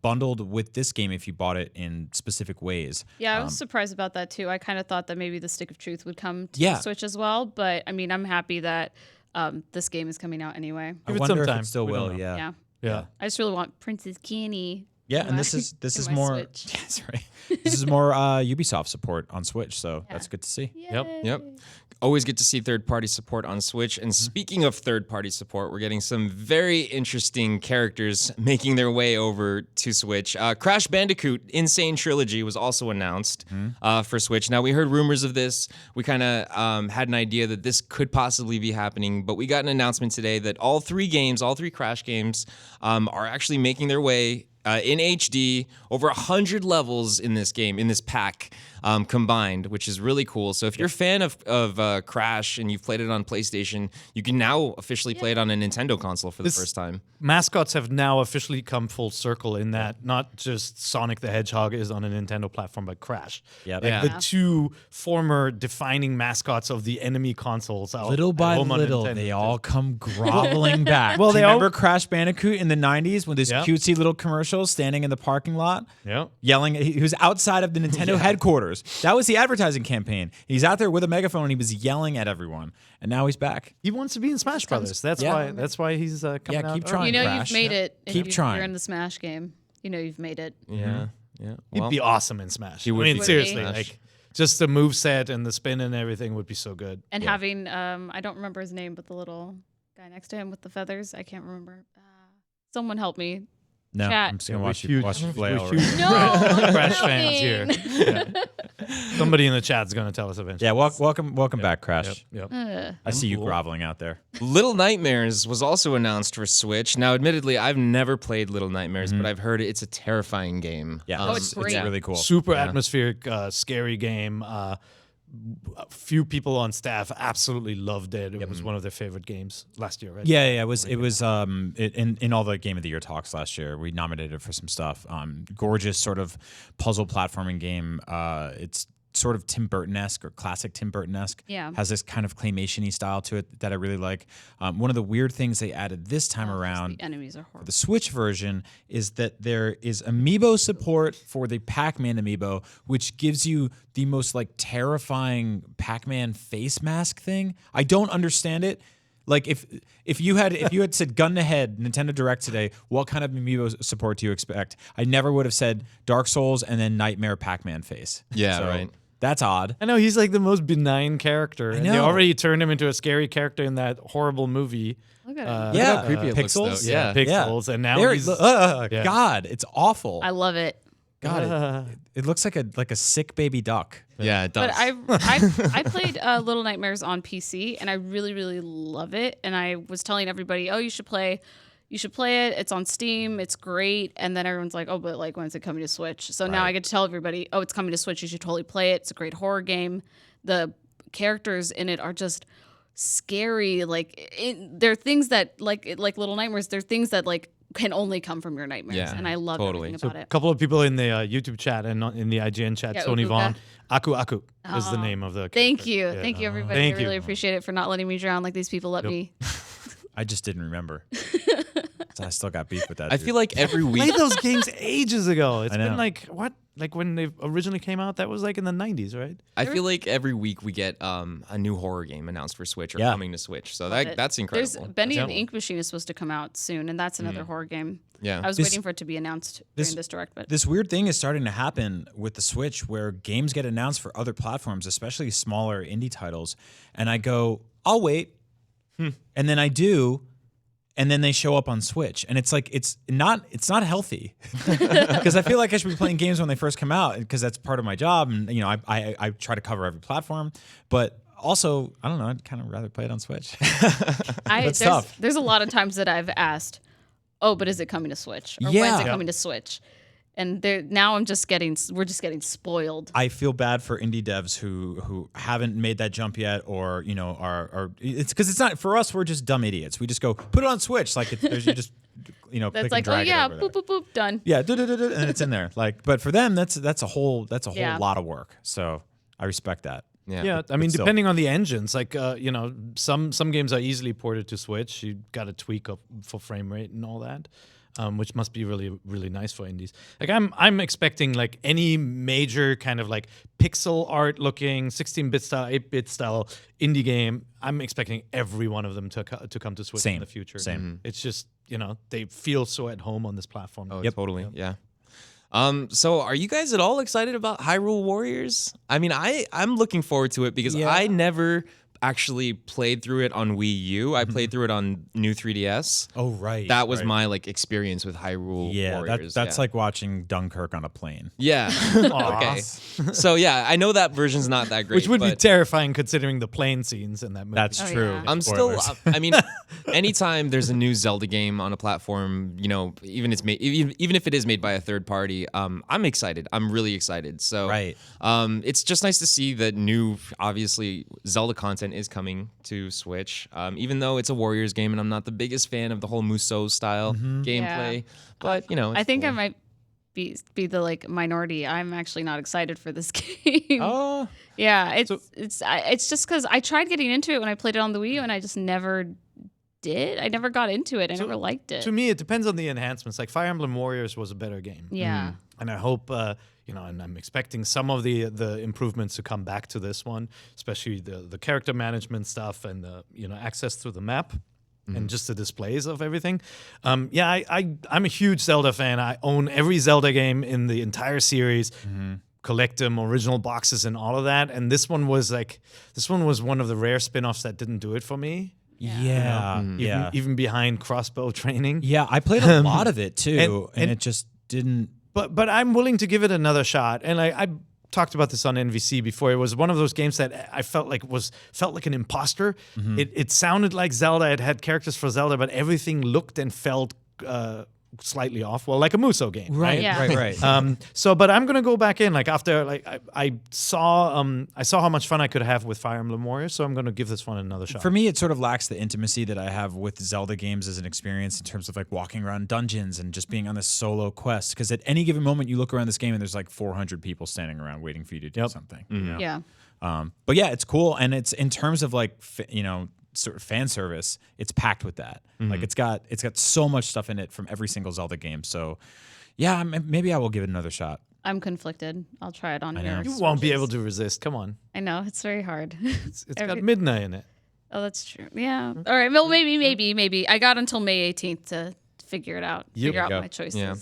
bundled with this game if you bought it in specific ways. Yeah, I was surprised about that too. I kind of thought that maybe the Stick of Truth would come to the Switch as well, but I mean, I'm happy that this game is coming out anyway. I Give it wonder some if time. it still We don't will. know. Yeah. I just really want Princess Kenny. Yeah, and this is my more. Switch. Yeah, that's right. This is more Ubisoft support on Switch, so that's good to see. Yep. Always get to see third-party support on Switch. And speaking of third-party support, we're getting some very interesting characters making their way over to Switch. Crash Bandicoot Insane Trilogy was also announced for Switch. Now, we heard rumors of this. We kind of had an idea that this could possibly be happening, but we got an announcement today that all 3 Crash games, are actually making their way in HD, over 100 levels in this game, in this pack combined, which is really cool. So if you're a fan of Crash and you've played it on PlayStation, you can now officially play it on a Nintendo console for the first time. Mascots have now officially come full circle in that not just Sonic the Hedgehog is on a Nintendo platform, but Crash. Yep. Like the 2 former defining mascots of the enemy consoles. Little by little, they all come groveling back. Well, Do you they all- remember Crash Bandicoot in the 90s with this cutesy little commercial standing in the parking lot, yelling? He was outside of the Nintendo headquarters. That was the advertising campaign. He's out there with a megaphone and he was yelling at everyone. And now he's back. He wants to be in Smash Brothers. That's why he's coming out. keep trying. You know Crash. you've made it. Keep trying. You're in the Smash game. You know you've made it. Yeah. He'd be awesome in Smash. would I mean, be seriously, Smash. like just the moveset and the spin and everything would be so good. And having, I don't remember his name, but the little guy next to him with the feathers, I can't remember. Someone help me. No, Chat. I'm just going to We're watch you flail. No, Crash fans here. Somebody in the chat's going to tell us eventually. Yeah, welcome back, Crash. Yep. I see you groveling out there. Little Nightmares was also announced for Switch. Now, admittedly, I've never played Little Nightmares, but I've heard it's a terrifying game. Yeah, it's great. really cool. Super atmospheric, scary game. A few people on staff absolutely loved it. It was one of their favorite games last year, right? Yeah, it was in all the Game of the Year talks last year. We nominated it for some stuff. Gorgeous sort of puzzle platforming game. It's sort of Tim Burton-esque or classic Tim Burton-esque. Yeah. Has this kind of claymation-y style to it that I really like. One of the weird things they added this time around The enemies are horrible. the Switch version is that there is amiibo support for the Pac-Man amiibo, which gives you the most like terrifying Pac-Man face mask thing. I don't understand it. Like if you had said gun to head Nintendo Direct today, what kind of amiibo support do you expect? I never would have said Dark Souls and then Nightmare Pac-Man face. Yeah, So right. That's odd. I know he's like the most benign character. And they know. already turned him into a scary character in that horrible movie. Look at him. Yeah, how creepy it looks, Pixels. though. Yeah. Pixels. And now There- he's yeah. God, it's awful. I love it. God, it looks like a sick baby duck. Yeah, it does. But I played Little Nightmares on PC, and I really, really love it. And I was telling everybody, oh, you should play it. It's on Steam. It's great. And then everyone's like, oh, but like, when's it coming to Switch? So now I get to tell everybody, oh, it's coming to Switch. You should totally play it. It's a great horror game. The characters in it are just scary. Like they're things that like Little Nightmares. They're things that like can only come from your nightmares. Yeah, and I love totally. everything about a it. couple of people in the YouTube chat and in the IGN chat, Yeah, Tony Ukuka. Vaughn. Aku is the name of the Thank character. you. Yeah. Thank you, everybody. Thank I really you. appreciate it for not letting me drown like these people let me. I just didn't remember. I still got beef with that. I feel like every week. Played those games ages ago. It's I know. been like what? Like when they originally came out, that was like in the 90s, right? I feel like every week we get a new horror game announced for Switch or coming to Switch. So that's incredible. There's Bendy and the Ink Machine is supposed to come out soon, and that's another horror game. Yeah. I was waiting for it to be announced during this direct, but this weird thing is starting to happen with the Switch where games get announced for other platforms, especially smaller indie titles. And I go, I'll wait. And then I do. And then they show up on Switch, and it's like it's not healthy because I feel like I should be playing games when they first come out because that's part of my job, and I try to cover every platform, but also I don't know, I'd kind of rather play it on Switch. There's a lot of times that I've asked, oh, but is it coming to Switch or when's it coming to Switch? And now we're just getting spoiled. I feel bad for indie devs who haven't made that jump yet, or are it's because it's not for us. We're just dumb idiots. We just go put it on Switch, like there's you just That's click like, and oh drag yeah, it over boop boop boop, done. yeah, and it's in there. Like, but for them, that's a whole lot of work. So I respect that. Yeah, I mean, depending on the engines, like some games are easily ported to Switch. You got to tweak up for frame rate and all that. Which must be really, really nice for indies. Like I'm expecting like any major kind of like pixel art looking 16-bit style, 8-bit style indie game. I'm expecting every one of them to come to Switch in the future. Same. It's just they feel so at home on this platform. Oh, totally. Yeah. So are you guys at all excited about Hyrule Warriors? I mean, I'm looking forward to it because I never actually played through it on Wii U. I played through it on new 3DS. Oh, right. That was my experience with Hyrule Warriors. That's like watching Dunkirk on a plane. Yeah. Okay. So yeah, I know that version's not that great. Which would be terrifying considering the plane scenes in that movie. That's true. Yeah. I'm still. I mean, anytime there's a new Zelda game on a platform, even if it is made by a third party, I'm excited. I'm really excited. So it's just nice to see that new, obviously, Zelda content is coming to Switch. Even though it's a Warriors game, and I'm not the biggest fan of the whole Musou style gameplay, but I think I might be the minority. I'm actually not excited for this game. Oh, yeah, it's just because I tried getting into it when I played it on the Wii U, and I just never did. I never got into it. I never liked it. To me, it depends on the enhancements. Like Fire Emblem Warriors was a better game. Yeah. And I hope, and I'm expecting some of the improvements to come back to this one, especially the character management stuff and the access through the map and just the displays of everything. I'm a huge Zelda fan. I own every Zelda game in the entire series. Collect them, original boxes, and all of that. And this one was one of the rare spin-offs that didn't do it for me. Even behind crossbow training. Yeah, I played a lot of it too, and it just didn't. But I'm willing to give it another shot. And I talked about this on NVC before. It was one of those games that I felt like an imposter. It sounded like Zelda. It had characters for Zelda, but everything looked and felt slightly off. Well, like a Musou game, right? Yeah. Right. But I'm gonna go back in. Like after, I saw how much fun I could have with Fire Emblem Warriors. So I'm gonna give this one another shot. For me, it sort of lacks the intimacy that I have with Zelda games as an experience in terms of walking around dungeons and just being on this solo quest. Because at any given moment, you look around this game and there's 400 people standing around waiting for you to do something. Yeah. But yeah, it's cool, and it's in terms of sort of fan service, it's packed with that. It's got so much stuff in it from every single Zelda game. So yeah, maybe I will give it another shot. I'm conflicted. I'll try it on here. You won't be able to resist. Come on. I know, it's very hard. It's got Midnight in it. Oh, that's true. Yeah. All right. Well, maybe. I got until May 18th to figure it out. Figure out my choices. Yeah.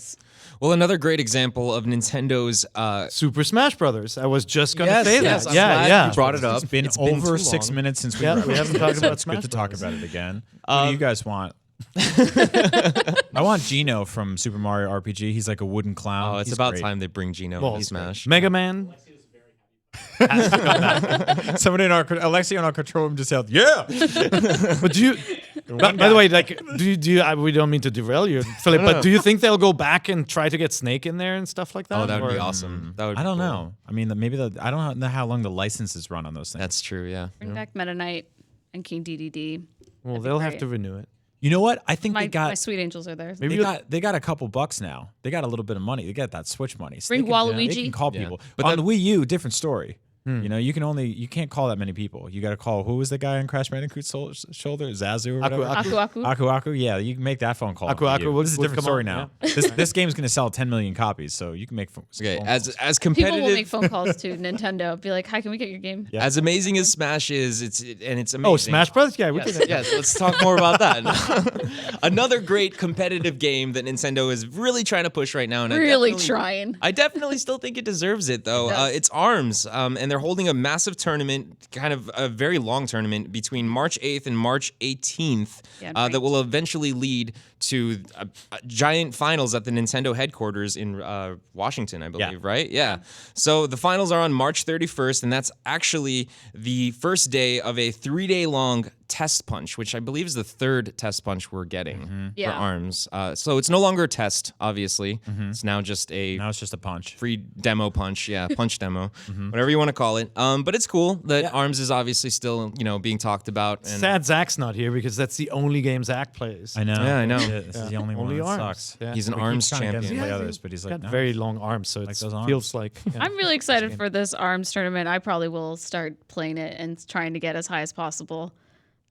Well, another great example of Nintendo's Super Smash Brothers. I was just going to say yes, that. I'm glad you brought it up. It's been over 6 minutes since we haven't talked about It's Smash good to talk Brothers. about it again. What do you guys want? I want Gino from Super Mario RPG. He's like a wooden clown. Oh, it's He's about great. time they bring Gino in Smash. Mega Man. Somebody in Alexi on our control room just yelled, "Yeah!" But do you? By the way, do you? We don't mean to derail you, Philip. But do you think they'll go back and try to get Snake in there and stuff like that? Oh, that would be awesome. That would. I don't cool. know. I mean, I don't know how long the licenses run on those things. That's true. Yeah. Bring back Meta Knight and King DDD. Well, they'll have to renew it. You know what? I think My they got Sweet Angels are there. they got a couple bucks now. They got a little bit of money. They got that Switch money. So Bring they can Waluigi. call Yeah. people. But But on the Wii U, different story. You know, you can't call that many people. You got to call, who was the guy on Crash Bandicoot's shoulder? Zazu or whatever? Aku. Yeah, you can make that phone call. Aku. This is a different story now. This game's going to sell 10 million copies, so you can make phone calls. As competitive. People will make phone calls to Nintendo. Be like, hi, can we get your game? Yeah. As amazing as Smash is, it's amazing. Oh, Smash Bros. Yeah, yes, let's talk more about that. Another great competitive game that Nintendo is really trying to push right now. And I definitely still think it deserves it, though. It's ARMS, and they're holding a massive tournament, kind of a very long tournament, between March 8th and March 18th that will eventually lead to giant finals at the Nintendo headquarters in Washington, I believe, right? Yeah. So the finals are on March 31st, and that's actually the first day of a 3-day-long test punch, which I believe is the third test punch we're getting for ARMS. So it's no longer a test, obviously. It's now just a punch. Free demo punch, punch demo, whatever you want to call it. But it's cool that ARMS is obviously still, being talked about. And sad Zach's not here because that's the only game Zach plays. I know. Yeah, I know. This is the only one that sucks. Yeah. He's an ARMS champion. Like others, but he's like, got very long arms, so it feels like. I'm really excited for this ARMS tournament. I probably will start playing it and trying to get as high as possible.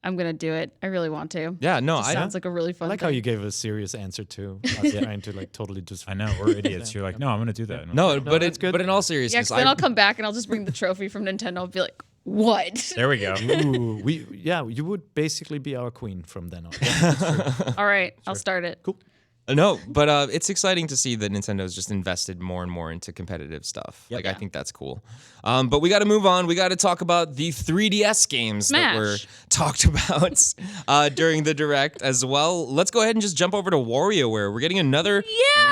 I'm gonna do it. I really want to. Yeah, no, sounds like a really fun. I like thing. how you gave a serious answer too. I was trying to totally just. I know we're idiots. You're like, no, I'm gonna do that. No, but it's good. But in all seriousness, then I'll come back and I'll just bring the trophy from Nintendo. I'll be like, what? There we go. Ooh, you would basically be our queen from then on. Yeah, all right, I'll start it. Cool. No, but it's exciting to see that Nintendo's just invested more and more into competitive stuff. I think that's cool. But we got to move on. We got to talk about the 3DS games that were talked about during the Direct as well. Let's go ahead and just jump over to WarioWare. We're getting another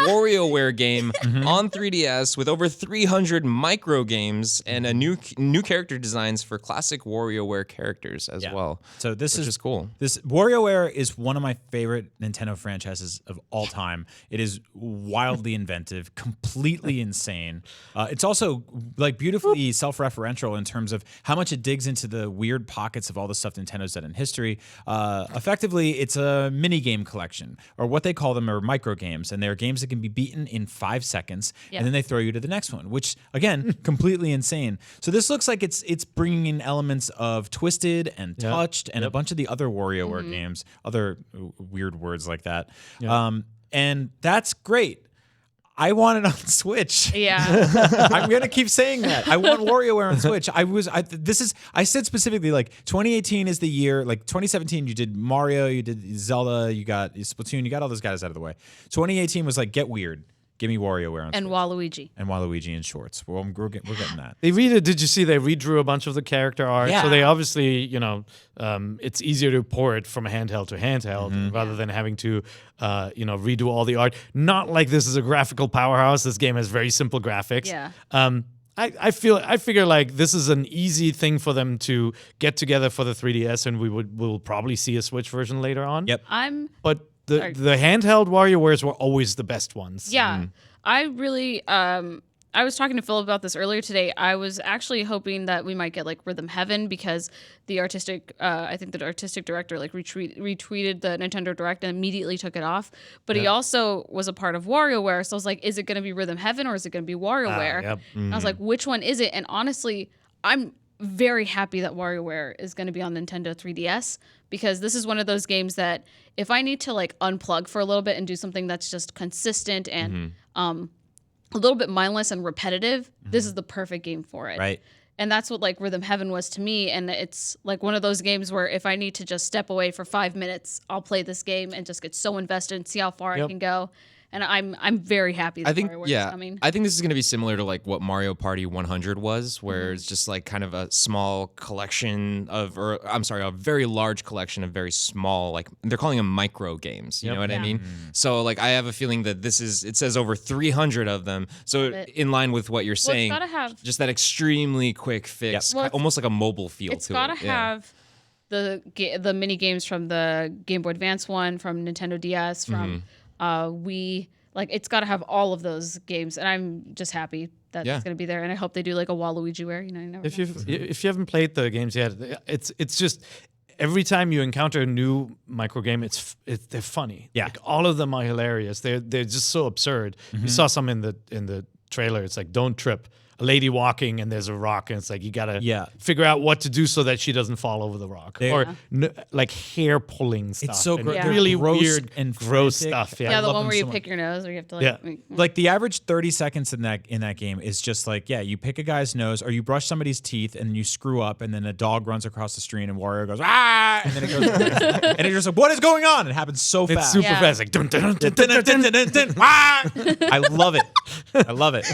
WarioWare game on 3DS with over 300 micro games and a new character designs for classic WarioWare characters as well. So this is cool. This WarioWare is one of my favorite Nintendo franchises of all time. It is wildly inventive, completely insane. It's also like beautifully self-referential in terms of how much it digs into the weird pockets of all the stuff Nintendo's done in history. Effectively, it's a mini game collection, or what they call them are micro games, and they're games that can be beaten in 5 seconds, and then they throw you to the next one, which again, completely insane. So this looks like it's bringing in elements of Twisted and Touched and a bunch of the other WarioWare games, other weird words like that. And that's great. I want it on Switch. Yeah. I'm going to keep saying that. I want WarioWare on Switch. I said specifically, like, 2018 is the year, like 2017 you did Mario, you did Zelda, you got Splatoon, you got all those guys out of the way. 2018 was like, get weird. Give me WarioWare on Switch. And Waluigi. And Waluigi in shorts. Well, we're getting that. Did you see they redrew a bunch of the character art? Yeah. So they obviously, it's easier to port it from handheld to handheld rather than having to, redo all the art. Not like this is a graphical powerhouse. This game has very simple graphics. Yeah. I figure like this is an easy thing for them to get together for the 3DS, and we'll probably see a Switch version later on. Yep. But the handheld WarioWares were always the best ones. Yeah. I really I was talking to Phil about this earlier today. I was actually hoping that we might get like Rhythm Heaven because the artistic I think the artistic director like retweeted the Nintendo Direct and immediately took it off. But he also was a part of WarioWare, so I was like, is it going to be Rhythm Heaven or is it going to be WarioWare? I was like, which one is it? And honestly, I'm very happy that WarioWare is going to be on Nintendo 3DS because this is one of those games that if I need to like unplug for a little bit and do something that's just consistent and a little bit mindless and repetitive, this is the perfect game for it. Right. And that's what like Rhythm Heaven was to me. And it's like one of those games where if I need to just step away for 5 minutes, I'll play this game and just get so invested and see how far I can go. And I'm very happy that WarioWare is coming. I think this is going to be similar to like what Mario Party 100 was, where it's just like kind of a small collection a very large collection of very small, like they're calling them micro games. You know what I mean? So like I have a feeling that it says over 300 of them. So in line with what you're saying, it's gotta have just that extremely quick fix, almost like a mobile feel to it. It's got to have the mini games from the Game Boy Advance one, from Nintendo DS, from Wii, like it's got to have all of those games, and I'm just happy that it's going to be there, and I hope they do like a WaluigiWare. You never know. If you haven't played the games yet, it's just every time you encounter a new micro game, they're funny. Yeah, like, all of them are hilarious. They're just so absurd. You saw some in the trailer. It's like don't trip. a lady walking and there's a rock, and it's like you gotta figure out what to do so that she doesn't fall over the rock, or like hair pulling stuff. It's so and Yeah. really gross weird and gross frantic. stuff. Yeah, the love one them where you so pick your nose, or you have to Like the average 30 seconds in that game is just like, you pick a guy's nose or you brush somebody's teeth and you screw up, and then a dog runs across the street and Wario goes, ah, and then it goes, and it's just like, what is going on? It happens so fast. It's super Yeah. fast, like dun, dun, dun, dun, dun, dun, dun. Ah! I love it. I love it.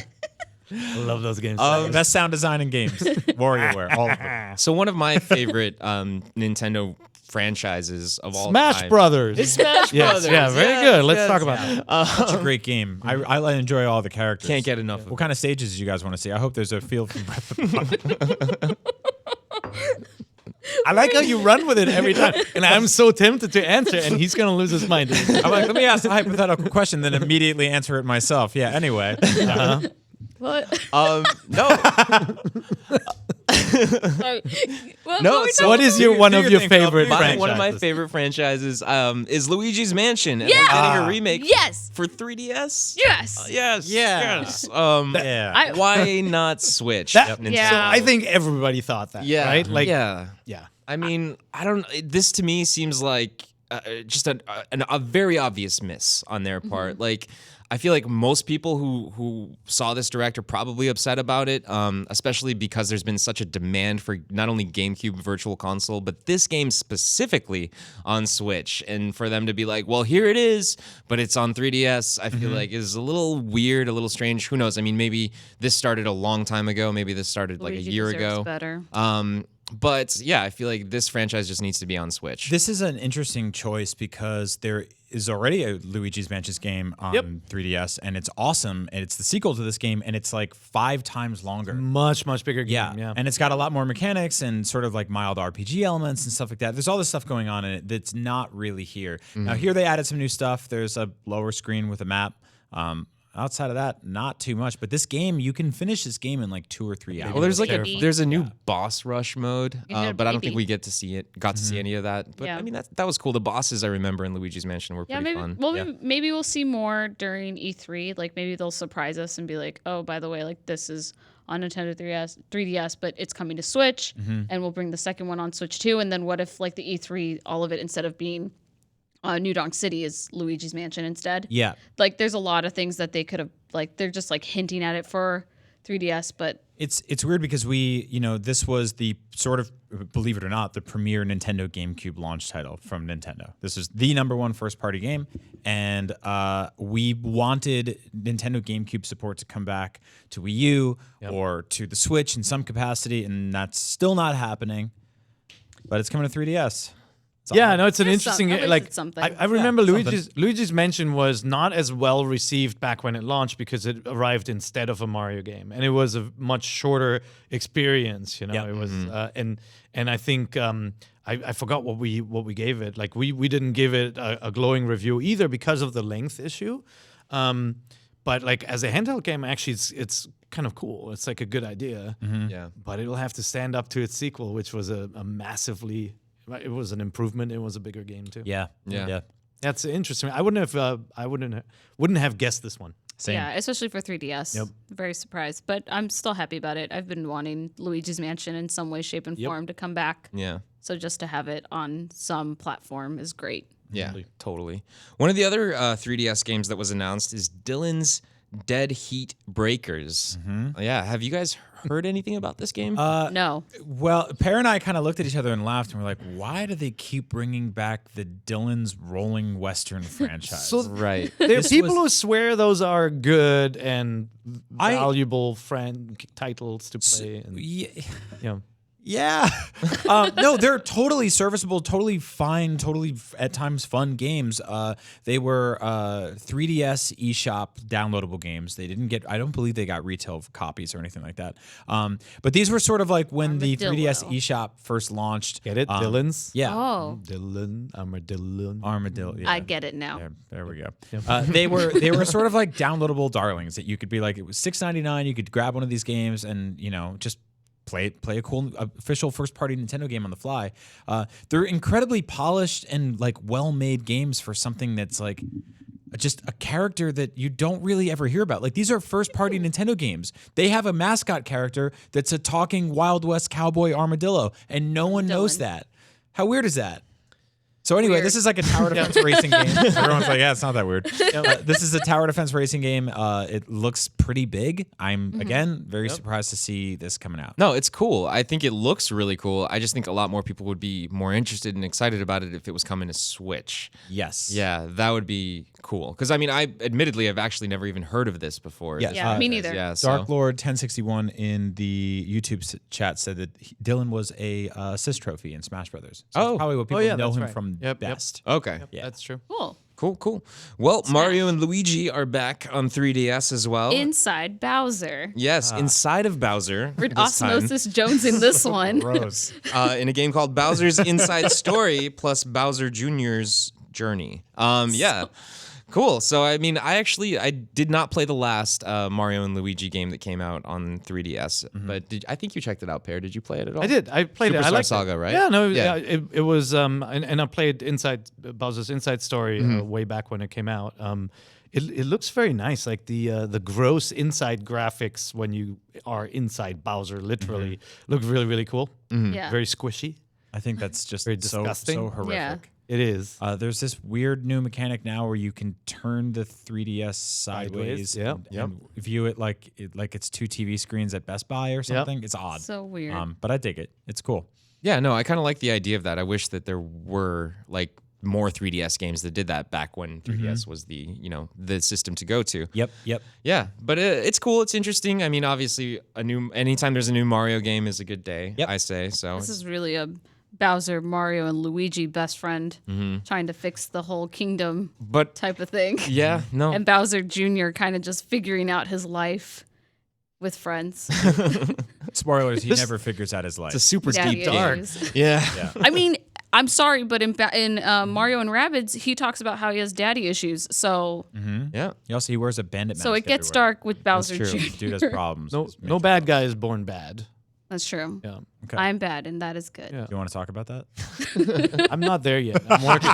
I love those games. Best sound design in games. WarioWare, all of them. So one of my favorite Nintendo franchises of all Smash time. Brothers. It's Smash Brothers. Yeah, very Yes, good. Let's yes. talk about that. Such a great game. I enjoy all the characters. Can't get enough of What kind of stages do you guys want to see? I hope there's a field from Breath of the Wild. I like how you run with it every time, and I'm so tempted to answer, and he's gonna lose his mind. I'm like, let me ask a hypothetical question, then immediately answer it myself. Yeah, anyway. What? No. Sorry. No, so What is your one of your favorite One franchises? of my favorite franchises is Luigi's Mansion. And Yeah. they're getting a remake Yes. for 3DS. Yes. Yes. Yeah. Yes. Yeah. Why not Switch? That- Nintendo? Yeah. So I think everybody thought that. Yeah. Right. Like. yeah. Yeah. I mean, I don't. This to me seems like just a very obvious miss on their part. Like, I feel like most people who saw this direct are probably upset about it, especially because there's been such a demand for not only GameCube Virtual Console, but this game specifically on Switch. And for them to be like, well, here it is, but it's on 3DS, I feel like is a little weird, a little strange. Who knows? I mean, maybe this started a long time ago. Maybe this started like Luigi a year deserves ago. better. But yeah, I feel like this franchise just needs to be on Switch. This is an interesting choice because there is already a Luigi's Mansion game on 3DS, and it's awesome. And it's the sequel to this game, and it's like 5 times longer. Much bigger game. Yeah. And it's got a lot more mechanics and sort of like mild RPG elements and stuff like that. There's all this stuff going on in it that's not really here. Now, here they added some new stuff. There's a lower screen with a map. Outside of that, not too much. But this game, you can finish this game in like 2 or 3 hours. Well, there's like Maybe. there's a new boss rush mode, Yeah, but I don't think maybe. we got to see any of that. But Yeah. I mean, that was cool. The bosses I remember in Luigi's Mansion were Yeah, pretty maybe. fun. Well, maybe we'll see more during E3. Like maybe they'll surprise us and be like, "Oh, by the way, like this is on Nintendo 3DS, but it's coming to Switch, and we'll bring the second one on Switch too." And then what if like the E3, all of it instead of being New Donk City is Luigi's Mansion instead? Yeah. Like there's a lot of things that they could have like they're just like hinting at it for 3DS, but It's weird because this was the sort of, believe it or not, the premier Nintendo GameCube launch title from Nintendo. This is the #1 first-party game, and we wanted Nintendo GameCube support to come back to Wii U or to the Switch in some capacity, and that's still not happening. But it's coming to 3DS. Yeah, no, it's an There's interesting. at least Like it's something. I remember something. Luigi's Mansion was not as well received back when it launched because it arrived instead of a Mario game, and it was a much shorter experience. It was, and I think I forgot what we gave it. Like we didn't give it a glowing review either because of the length issue. But like as a handheld game, actually, it's kind of cool. It's like a good idea. Yeah. But it'll have to stand up to its sequel, which was a massively. It was an improvement. It was a bigger game too. Yeah. That's interesting. I wouldn't have guessed this one. Same. yeah, especially for 3DS. Yep. Very surprised, but I'm still happy about it. I've been wanting Luigi's Mansion in some way, shape, and form to come back. Yeah. So just to have it on some platform is great. Yeah, totally. One of the other 3DS games that was announced is Dillon's Dead Heat Breakers. Yeah, have you guys heard anything about this game? No. Well, Per and I kind of looked at each other and laughed, and we're like, why do they keep bringing back the Dillon's Rolling Western franchise? right. There are This people was- who swear those are good and valuable titles to play. And, Yeah. No, they're totally serviceable, totally fine, totally at times fun games. They were 3DS eShop downloadable games. They didn't get, I don't believe they got retail copies or anything like that. But these were sort of like when the 3DS eShop first launched. Get it? Dillon's? Yeah. Oh, Dillon, Armadillo. Armadillo. Yeah. I get it now. There we go. They were sort of like downloadable darlings that you could be like, it was $6.99. You could grab one of these games and just play a cool official first-party Nintendo game on the fly. They're incredibly polished and like well-made games for something that's like just a character that you don't really ever hear about. Like these are first-party Nintendo games. They have a mascot character that's a talking Wild West cowboy armadillo, and no one knows that. How weird is that? So anyway, this is like a tower defense racing game. Everyone's like, yeah, it's not that weird. This is a tower defense racing game. It looks pretty big. I'm, again, very surprised to see this coming out. No, it's cool. I think it looks really cool. I just think a lot more people would be more interested and excited about it if it was coming to Switch. Yes. Yeah, that would be cool. Because, I mean, admittedly, I've actually never even heard of this before. Yes. Yeah, me neither. Yeah, Dark Lord 1061 in the YouTube chat said that Dillon was a assist trophy in Smash Brothers. So that's probably what people know him from best. Okay. Yeah, that's true. Cool. Well, Mario and Luigi are back on 3DS as well. Inside Bowser. Yes, inside of Bowser. We're Osmosis Jones in this one. Gross. In a game called Bowser's Inside Story plus Bowser Jr.'s Journey. Yeah. Cool. So, I mean, I did not play the last Mario and Luigi game that came out on 3DS, but I think you checked it out, Pear. Did you play it at all? I did. I played it. I Superstar liked Saga, it. right? Yeah, no, Yeah. it was, and I played Bowser's Inside Story way back when it came out. It looks very nice, like the gross inside graphics when you are inside Bowser, literally, look really, really cool. Yeah. Very squishy. I think that's just Very so disgusting. horrific. Yeah. It is. There's this weird new mechanic now where you can turn the 3DS sideways Yep. and view it like it's two TV screens at Best Buy or something. It's odd. So weird. But I dig it. It's cool. Yeah, no, I kind of like the idea of that. I wish that there were like more 3DS games that did that back when 3DS was the system to go to. Yep. Yeah, but it's cool. It's interesting. I mean, obviously, anytime there's a new Mario game is a good day. Yep. I say so. This is really a Bowser, Mario, and Luigi best friend trying to fix the whole kingdom But type of thing. yeah, no. And Bowser Jr. kind of just figuring out his life with friends. Spoilers, he never figures out his life. It's a super Daddy deep dark. issues. Yeah. I mean, I'm sorry, but in Mario and Rabbids, he talks about how he has daddy issues. So Yeah. He wears a bandit mask. so it gets everywhere. dark with Bowser true. Jr. Dude has problems. No bad guy is born bad. That's true. Yeah. Okay. I'm bad, and that is good. Yeah. Do you want to talk about that? I'm not there yet. I'm working.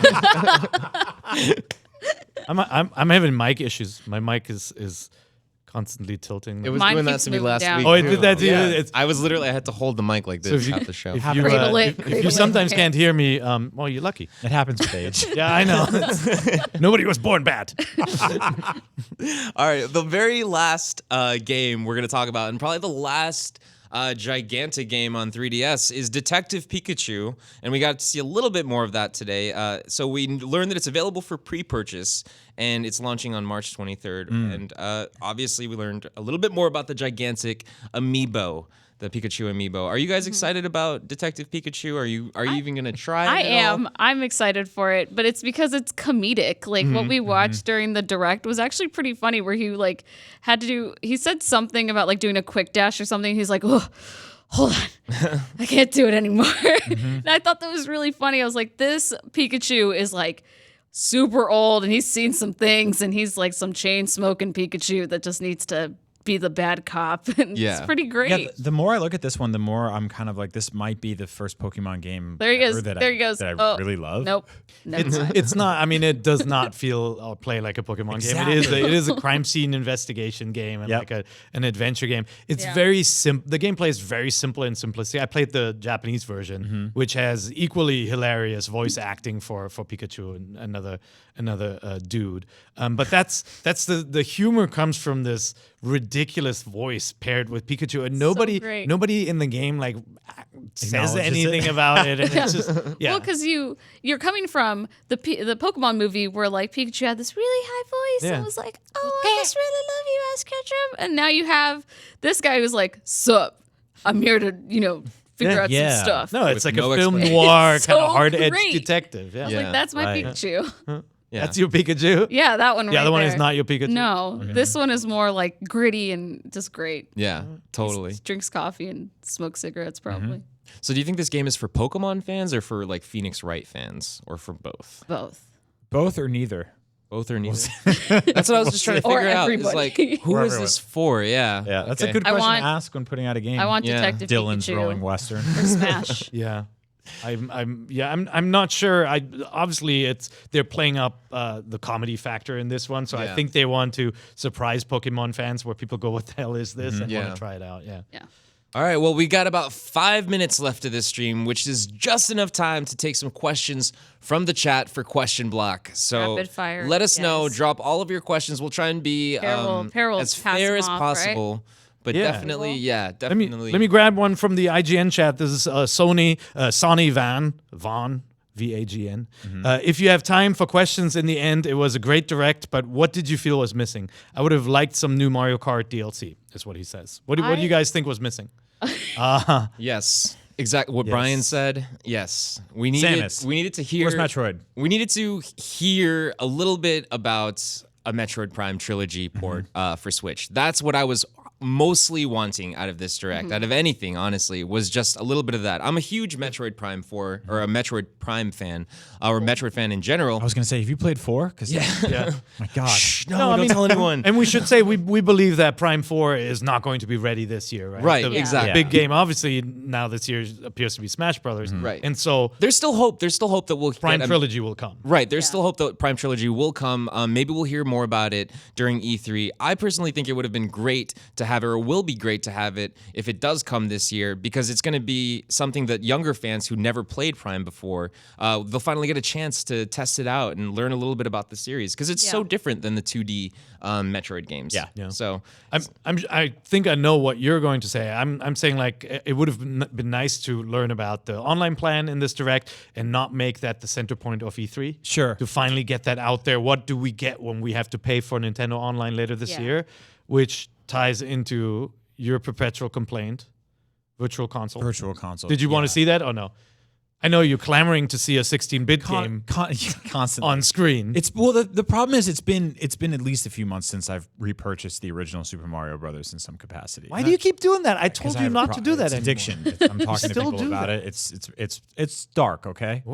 I'm having mic issues. My mic is constantly tilting. It was Mine doing that keeps to me moving last down. week. Oh, it did that to you? Yeah. It's- I had to hold the mic like this if at the show. If Cradle it, if cradle you it. sometimes can't hear me, well, you're lucky. It happens with age. Yeah, I know. Nobody was born bad. All right, the very last game we're going to talk about, and probably the last gigantic game on 3DS, is Detective Pikachu, and we got to see a little bit more of that today. So we learned that it's available for pre-purchase, and it's launching on March 23rd. And obviously, we learned a little bit more about the gigantic amiibo, the Pikachu amiibo. Are you guys excited about Detective Pikachu? Are you even going to try it? I at am. all? I'm excited for it, but it's because it's comedic. Like what we watched during the direct was actually pretty funny. Where he like had to do. He said something about like doing a quick dash or something. He's like, oh, hold on, I can't do it anymore. And I thought that was really funny. I was like, this Pikachu is like super old, and he's seen some things, and he's like some chain smoking Pikachu that just needs to be the bad cop. And Yeah. it's pretty great. Yeah, the more I look at this one, the more I'm kind of like, this might be the first Pokemon game There he ever is. that There I, he goes. that I Oh, really love. Nope. Never mind. It's not. I mean, it does not feel or play like a Pokemon game. It is a crime scene investigation game and like an adventure game. It's very simple. The gameplay is very simple and simplistic. I played the Japanese version, which has equally hilarious voice acting for Pikachu and another dude. But that's the humor comes from this ridiculous voice paired with Pikachu, and great. nobody in the game like says Acknowledges anything it. about it, and it's just Well, because you're coming from the Pokemon movie where like Pikachu had this really high voice and was like, "Oh, I just really love you, Ash Ketchum," and now you have this guy who's like, "Sup, I'm here to figure out some stuff." No, it's With like no a film explanation. noir It's kind so of hard-edged great. detective. Yeah, I was like, "That's my right. Pikachu." Yeah. that's your Pikachu. Yeah, that one. The right other one there. is not your Pikachu. No, this one is more like gritty and just great. Yeah, totally. Drinks coffee and smokes cigarettes, probably. So do you think this game is for Pokemon fans or for like Phoenix Wright fans or for both? Both. Both or neither. Both or neither? That's what I was just trying to Or figure out. It's everybody. like, who Or is this for? Yeah. Yeah, that's Okay. a good I question want- to ask when putting out a game. I want Yeah. Detective Dillon's Pikachu rolling western. or Smash. Yeah. I'm not sure. Obviously they're playing up the comedy factor in this one, so I think they want to surprise Pokemon fans where people go, "What the hell is this?" and want to try it out. Yeah. All right, well, we got about 5 minutes left of this stream, which is just enough time to take some questions from the chat for question block. So Rapid fire, let us know. Drop all of your questions. We'll try and be as fair as possible. Right? But definitely. Let me grab one from the IGN chat. This is Sonny Vaughn, VAGN. If you have time for questions in the end, it was a great direct, but what did you feel was missing? I would have liked some new Mario Kart DLC, is what he says. What do you guys think was missing? Yes. Exactly what Brian said. Yes. We needed to hear. Where's Metroid? We needed to hear a little bit about a Metroid Prime trilogy port for Switch. That's what I was mostly wanting out of this direct, out of anything, honestly, was just a little bit of that. I'm a huge Metroid Prime or a Metroid Prime fan, or Metroid fan in general. I was gonna say, have you played 4? Because my God, don't tell anyone. And we should say we believe that Prime 4 is not going to be ready this year, right? Right, exactly. Big game, obviously, now this year appears to be Smash Brothers, right? And so there's still hope. There's still hope that we'll Prime Trilogy will come. Right. There's still hope that Prime Trilogy will come. Maybe we'll hear more about it during E3. I personally think it would have been great to have it, or will be great to have it if it does come this year, because it's going to be something that younger fans who never played Prime before, they'll finally get a chance to test it out and learn a little bit about the series, because it's so different than the 2D Metroid games. Yeah. So I think I know what you're going to say. I'm saying, like, it would have been nice to learn about the online plan in this direct and not make that the center point of E3. Sure. To finally get that out there. What do we get when we have to pay for Nintendo Online later this year? Which ties into your perpetual complaint, Virtual Console. Did you want to see that or no? I know you're clamoring to see a 16-bit game constantly on screen. The problem is it's been at least a few months since I've repurchased the original Super Mario Brothers in some capacity. Why do you keep doing that? I told you not to do that anymore. Addiction. I'm talking to people about it. It's dark. Okay.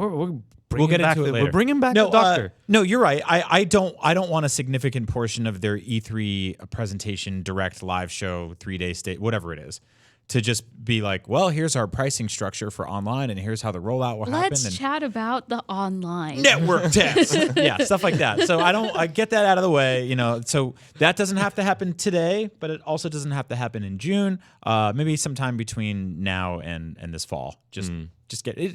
We'll get into it later. We're bringing back the doctor. No, you're right. I don't want a significant portion of their E3 presentation, direct live show, 3-day state, whatever it is, to just be like, well, here's our pricing structure for online, and here's how the rollout will happen. Let's chat about the online network test. Stuff like that. So I get that out of the way, so that doesn't have to happen today, but it also doesn't have to happen in June. Maybe sometime between now and this fall. Just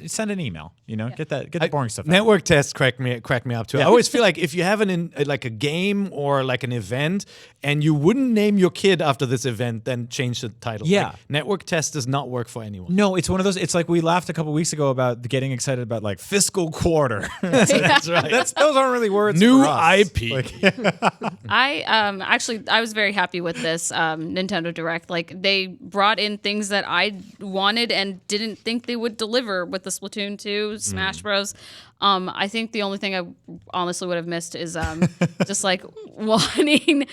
send an email, get the boring stuff out. Network tests crack me up too. I always feel like if you have like a game or like an event and you wouldn't name your kid after this event, then change the title. Yeah. Like, network test does not work for anyone. No, it's one of those, it's like we laughed a couple weeks ago about getting excited about like fiscal quarter. That's right. Those aren't really words New for us. IP. I was very happy with this Nintendo Direct. Like, they brought in things that I wanted and didn't think they would deliver with the Splatoon 2, Smash Bros. I think the only thing I honestly would have missed is just like wanting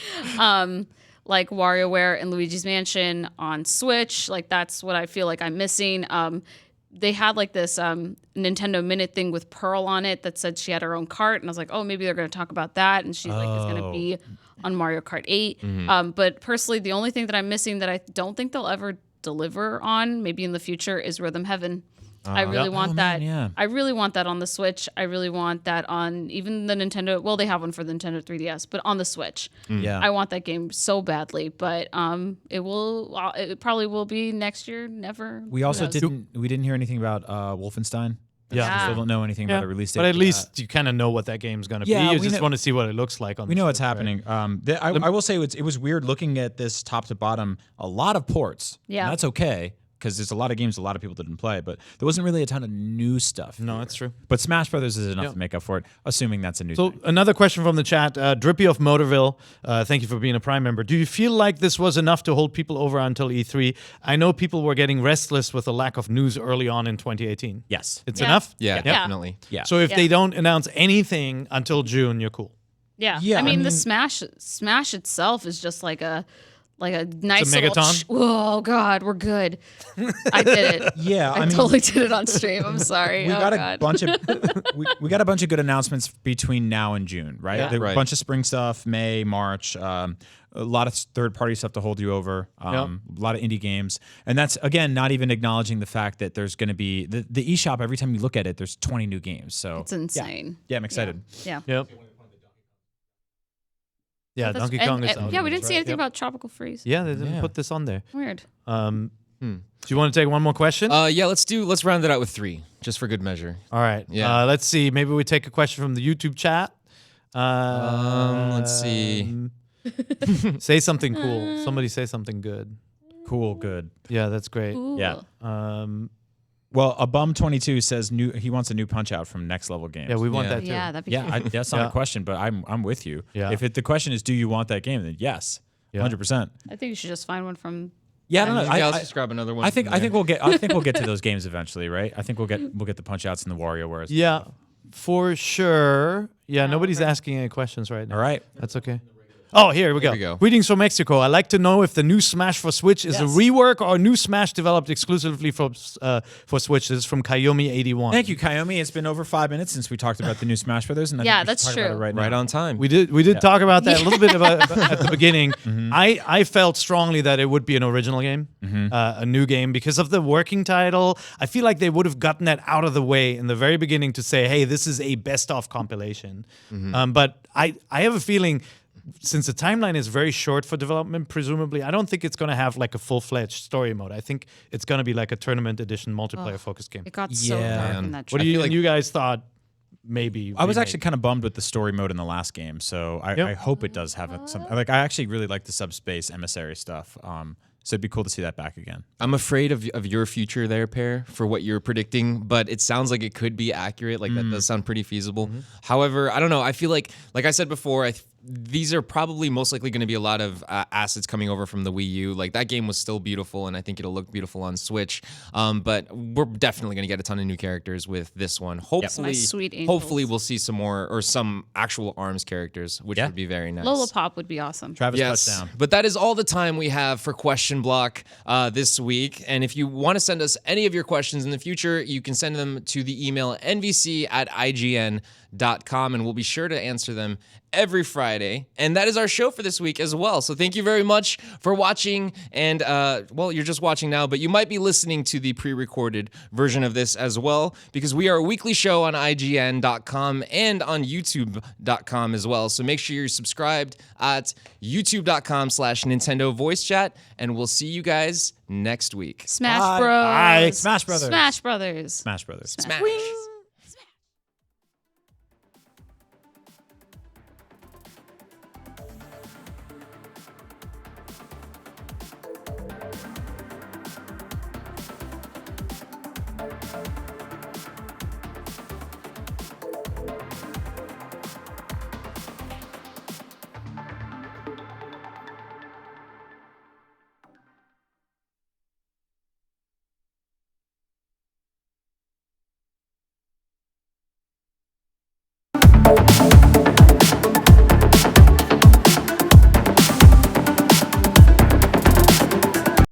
like WarioWare and Luigi's Mansion on Switch. Like, that's what I feel like I'm missing. They had like this Nintendo Minute thing with Pearl on it that said she had her own cart, and I was like, oh, maybe they're going to talk about that, and she's like, is going to be on Mario Kart 8. But personally, the only thing that I'm missing that I don't think they'll ever deliver on, maybe in the future, is Rhythm Heaven. I really want that. I really want that on the Switch. I really want that on even the Nintendo. Well, they have one for the Nintendo 3DS, but on the Switch. I want that game so badly. But it probably will be next year. Never. We also didn't hear anything about Wolfenstein. We still don't know anything about the release date. But at least you kind of know what that game's going to be. You just want to see what it looks like. We know what's happening. I will say it was weird looking at this top to bottom. A lot of ports. Yeah, and that's okay, because there's a lot of games a lot of people didn't play, but there wasn't really a ton of new stuff. No, that's true. But Smash Brothers is enough to make up for it, assuming that's a new thing. So another question from the chat, Drippy of Motorville, thank you for being a Prime member. Do you feel like this was enough to hold people over until E3? I know people were getting restless with the lack of news early on in 2018. Yes. It's enough? Yeah, definitely. Yeah. So if they don't announce anything until June, you're cool. Yeah. I mean, the Smash itself is just like like a nice It's a little. megaton? Oh God, we're good. I did it. Yeah, I totally did it on stream. I'm sorry. we oh got God. a bunch of we got a bunch of good announcements between now and June, right? Yeah. There were a Right. bunch of spring stuff, May, March, a lot of third-party stuff to hold you over, a lot of indie games, and that's again not even acknowledging the fact that there's going to be the eShop. Every time you look at it, there's 20 new games. So It's insane. yeah, I'm excited. Yeah. Yep. Yeah, That's- Donkey Kong is and, out. yeah, we didn't see anything Yep. about Tropical Freeze. Yeah, they didn't Yeah. put this on there. Weird. Do you want to take one more question? Yeah, let's round it out with 3, just for good measure. All right. Yeah. Let's see. Maybe we take a question from the YouTube chat. Let's see. Say something cool. Somebody say something good. Cool, good. Yeah, that's great. Ooh. Yeah. Um, Well, a bum 22 says he wants a new Punch Out from Next Level Games. yeah, we want Yeah. that too. Yeah, that'd be Yeah, cool. that's not Yeah. a question, but I'm with you. Yeah. If the question is, do you want that game? Then yes, Yeah. 100%. I think you should just find one from. Yeah, I don't know. Yeah, let's just grab another one. I think from I there. think we'll get to those games eventually, right? I think we'll get the Punch Outs and the WarioWares. Yeah, for sure. Yeah, nobody's asking any questions right now. All right. That's okay. Oh, here we go. we go. Greetings from Mexico. I'd like to know if the new Smash for Switch is a rework or a new Smash developed exclusively for Switch. This is from Kayomi81. Thank you, Kayomi. It's been over 5 minutes since we talked about the new Smash Brothers, and I Yeah, think we should that's talk about true. it right right now. on time. We did talk about that a little bit at the beginning. I felt strongly that it would be an original game, a new game, because of the working title. I feel like they would have gotten that out of the way in the very beginning to say, hey, this is a best-of compilation. But I have a feeling, since the timeline is very short for development, presumably, I don't think it's going to have like a full-fledged story mode. I think it's going to be like a tournament edition multiplayer-focused game. It got so Yeah. dark Man. in that. What do trailer. you guys thought? Maybe I was remake? actually kind of bummed with the story mode in the last game, so I hope it does have some. Like, I actually really like the subspace emissary stuff. So it'd be cool to see that back again. I'm afraid of your future there, Pear, for what you're predicting, but it sounds like it could be accurate. Like, that does sound pretty feasible. However, I don't know. I feel like I said before, these are probably most likely going to be a lot of assets coming over from the Wii U. Like, that game was still beautiful, and I think it'll look beautiful on Switch. But we're definitely going to get a ton of new characters with this one. Hopefully, My sweet angels. hopefully we'll see some more or some actual ARMS characters, which would be very nice. Lola Pop would be awesome. Travis Yes, touchdown. but that is all the time we have for Question Block this week. And if you want to send us any of your questions in the future, you can send them to the email nvc@ign.com, and we'll be sure to answer them every Friday. And that is our show for this week as well. So thank you very much for watching. And, well, you're just watching now, but you might be listening to the pre-recorded version of this as well, because we are a weekly show on IGN.com and on YouTube.com as well. So make sure you're subscribed at YouTube.com/Nintendo Voice Chat, and we'll see you guys next week. Smash Bye. Bros. Bye. Smash Brothers. Smash Brothers. Smash Brothers. Smash.